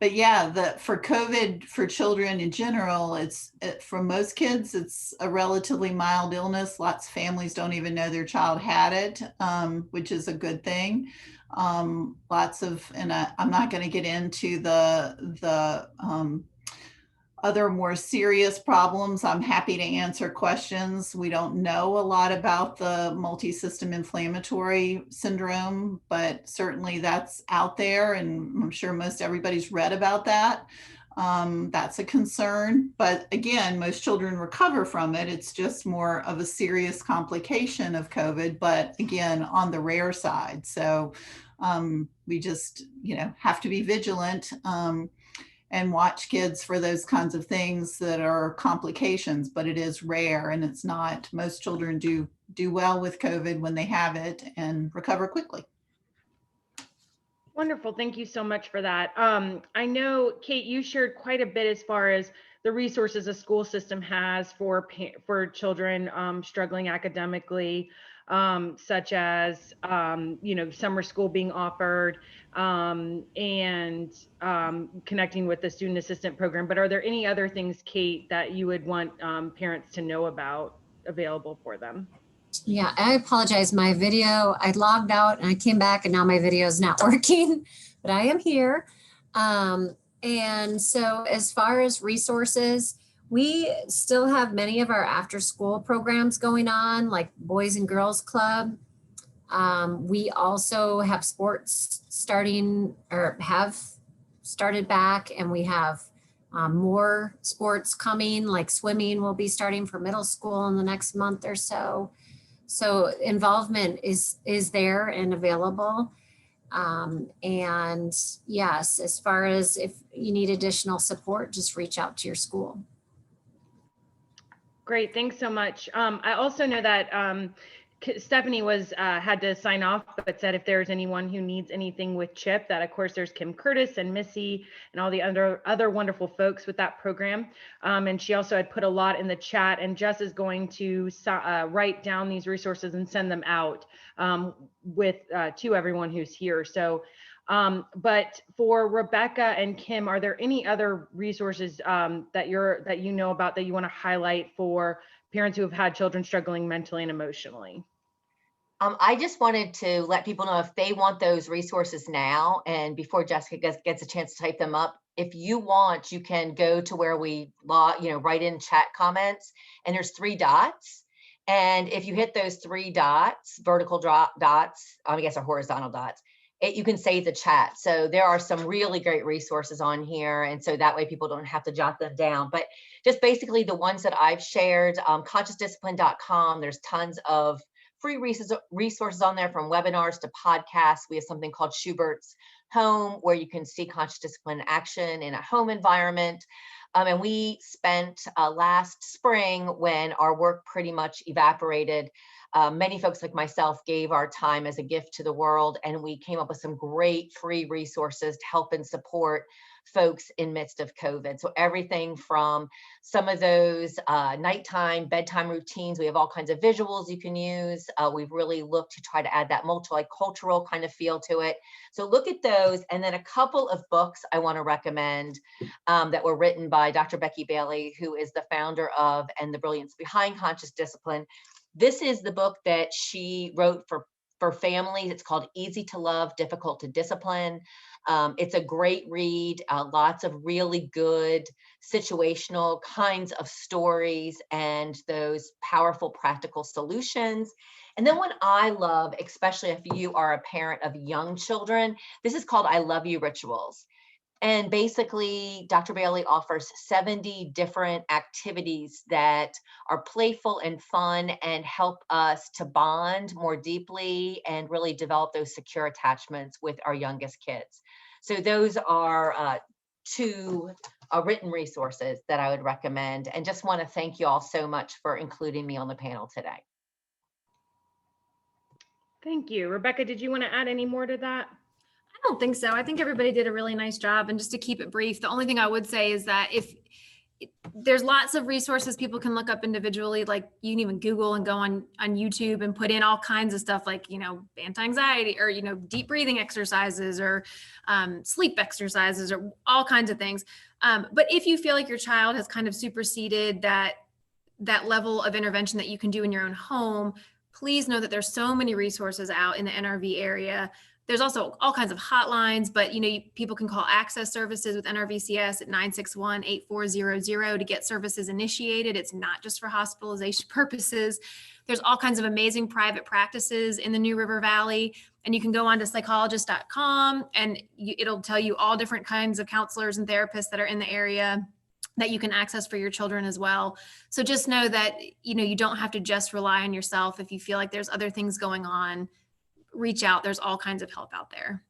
But yeah, for COVID for children in general, for most kids, it's a relatively mild illness. Lots of families don't even know their child had it, which is a good thing. I'm not going to get into the other more serious problems. I'm happy to answer questions. We don't know a lot about the multi-system inflammatory syndrome, but certainly that's out there, and I'm sure most everybody's read about that. That's a concern, but again, most children recover from it. It's just more of a serious complication of COVID, but again, on the rare side. So we just, have to be vigilant and watch kids for those kinds of things that are complications, but it is rare, and it's not, most children do well with COVID when they have it and recover quickly. Wonderful. Thank you so much for that. I know, Kate, you shared quite a bit as far as the resources a school system has for children struggling academically, such as, summer school being offered and connecting with the student assistant program. But are there any other things, Kate, that you would want parents to know about available for them? Yeah, I apologize. My video, I logged out and I came back and now my video is not working, but I am here. And so as far as resources, we still have many of our after school programs going on, like Boys and Girls Club. We also have sports starting or have started back, and we have more sports coming, like swimming will be starting for middle school in the next month or so. So involvement is there and available. And yes, as far as if you need additional support, just reach out to your school. Great, thanks so much. I also know that Stephanie had to sign off, but said if there's anyone who needs anything with CHIP, that of course there's Kim Curtis and Missy and all the other wonderful folks with that program. And she also had put a lot in the chat, and Jess is going to write down these resources and send them out to everyone who's here. So, but for Rebecca and Kim, are there any other resources that you know about that you want to highlight for parents who have had children struggling mentally and emotionally? I just wanted to let people know, if they want those resources now, and before Jessica gets a chance to type them up, if you want, you can go to where we write in chat comments, and there's 3 dots. And if you hit those 3 dots, vertical dots, I guess are horizontal dots, you can save the chat. So there are some really great resources on here. And so that way people don't have to jot them down. But just basically the ones that I've shared, consciousdiscipline.com, there's tons of free resources on there, from webinars to podcasts. We have something called Schubert's Home, where you can see conscious discipline in action in a home environment. And we spent last spring, when our work pretty much evaporated, many folks like myself gave our time as a gift to the world, and we came up with some great free resources to help and support folks in midst of COVID. So everything from some of those nighttime, bedtime routines, we have all kinds of visuals you can use. We've really looked to try to add that multicultural kind of feel to it. So look at those. And then a couple of books I want to recommend that were written by Dr. Becky Bailey, who is the founder of And the Brilliance Behind Conscious Discipline. This is the book that she wrote for families. It's called Easy to Love, Difficult to Discipline. It's a great read, lots of really good situational kinds of stories and those powerful practical solutions. And then what I love, especially if you are a parent of young children, this is called I Love You Rituals. And basically, Dr. Bailey offers 70 different activities that are playful and fun and help us to bond more deeply and really develop those secure attachments with our youngest kids. So those are two written resources that I would recommend, and just want to thank you all so much for including me on the panel today. Thank you. Rebecca, did you want to add any more to that? I don't think so. I think everybody did a really nice job. And just to keep it brief, the only thing I would say is that if there's lots of resources people can look up individually, like you can even Google and go on YouTube and put in all kinds of stuff like, anti-anxiety or, deep breathing exercises or sleep exercises or all kinds of things. But if you feel like your child has kind of superseded that level of intervention that you can do in your own home, please know that there's so many resources out in the NRV area. There's also all kinds of hotlines, but people can call access services with NRVCS at 961-8400 to get services initiated. It's not just for hospitalization purposes. There's all kinds of amazing private practices in the New River Valley, and you can go on to psychologist.com and it'll tell you all different kinds of counselors and therapists that are in the area that you can access for your children as well. So just know that, you don't have to just rely on yourself. If you feel like there's other things going on, reach out. There's all kinds of help out there.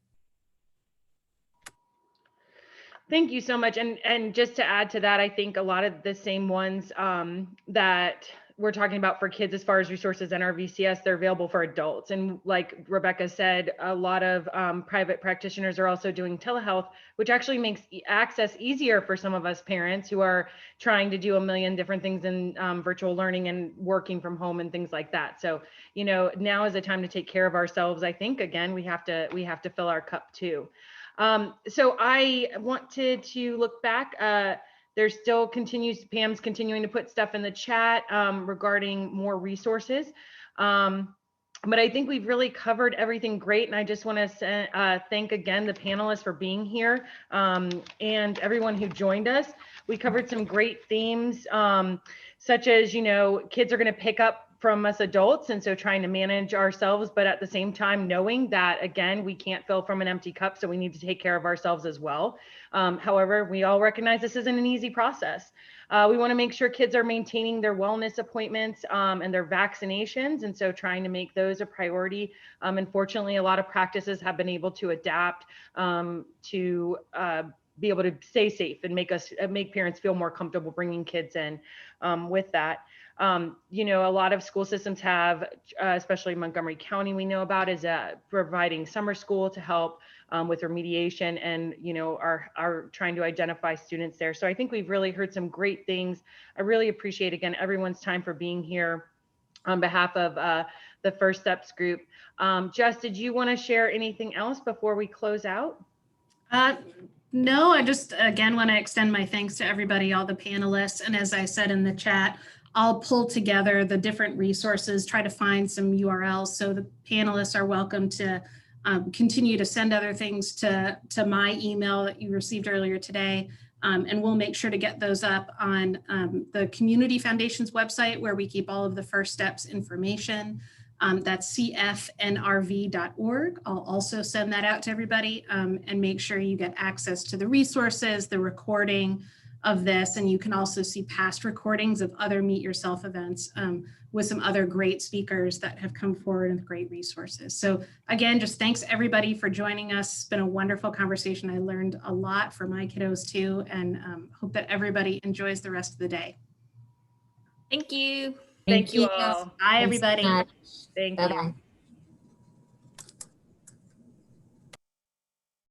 Thank you so much. And just to add to that, I think a lot of the same ones that we're talking about for kids as far as resources in our VCS, they're available for adults. And like Rebecca said, a lot of private practitioners are also doing telehealth, which actually makes access easier for some of us parents who are trying to do a million different things in virtual learning and working from home and things like that. So, now is the time to take care of ourselves. I think, again, we have to fill our cup too. So I wanted to look back. There's still Pam's continuing to put stuff in the chat regarding more resources. But I think we've really covered everything great. And I just want to thank again the panelists for being here and everyone who joined us. We covered some great themes such as, kids are going to pick up from us adults. And so trying to manage ourselves, but at the same time, knowing that, again, we can't fill from an empty cup. So we need to take care of ourselves as well. However, we all recognize this isn't an easy process. We want to make sure kids are maintaining their wellness appointments and their vaccinations. And so trying to make those a priority. Unfortunately, a lot of practices have been able to adapt to be able to stay safe and make parents feel more comfortable bringing kids in with that. A lot of school systems have, especially Montgomery County, we know about, is providing summer school to help with remediation and, are trying to identify students there. So I think we've really heard some great things. I really appreciate, again, everyone's time for being here on behalf of the First Steps group. Jess, did you want to share anything else before we close out? No, I just, again, want to extend my thanks to everybody, all the panelists. And as I said in the chat, I'll pull together the different resources, try to find some URLs. So the panelists are welcome to continue to send other things to my email that you received earlier today. And we'll make sure to get those up on the Community Foundation's website, where we keep all of the First Steps information. That's cfnrv.org. I'll also send that out to everybody and make sure you get access to the resources, the recording of this, and you can also see past recordings of other Meet Yourself events with some other great speakers that have come forward with great resources. So again, just thanks everybody for joining us. It's been a wonderful conversation. I learned a lot for my kiddos too, and hope that everybody enjoys the rest of the day. Thank you. Thank you all. Bye, Thanks so everybody. much. Thank you. Bye-bye.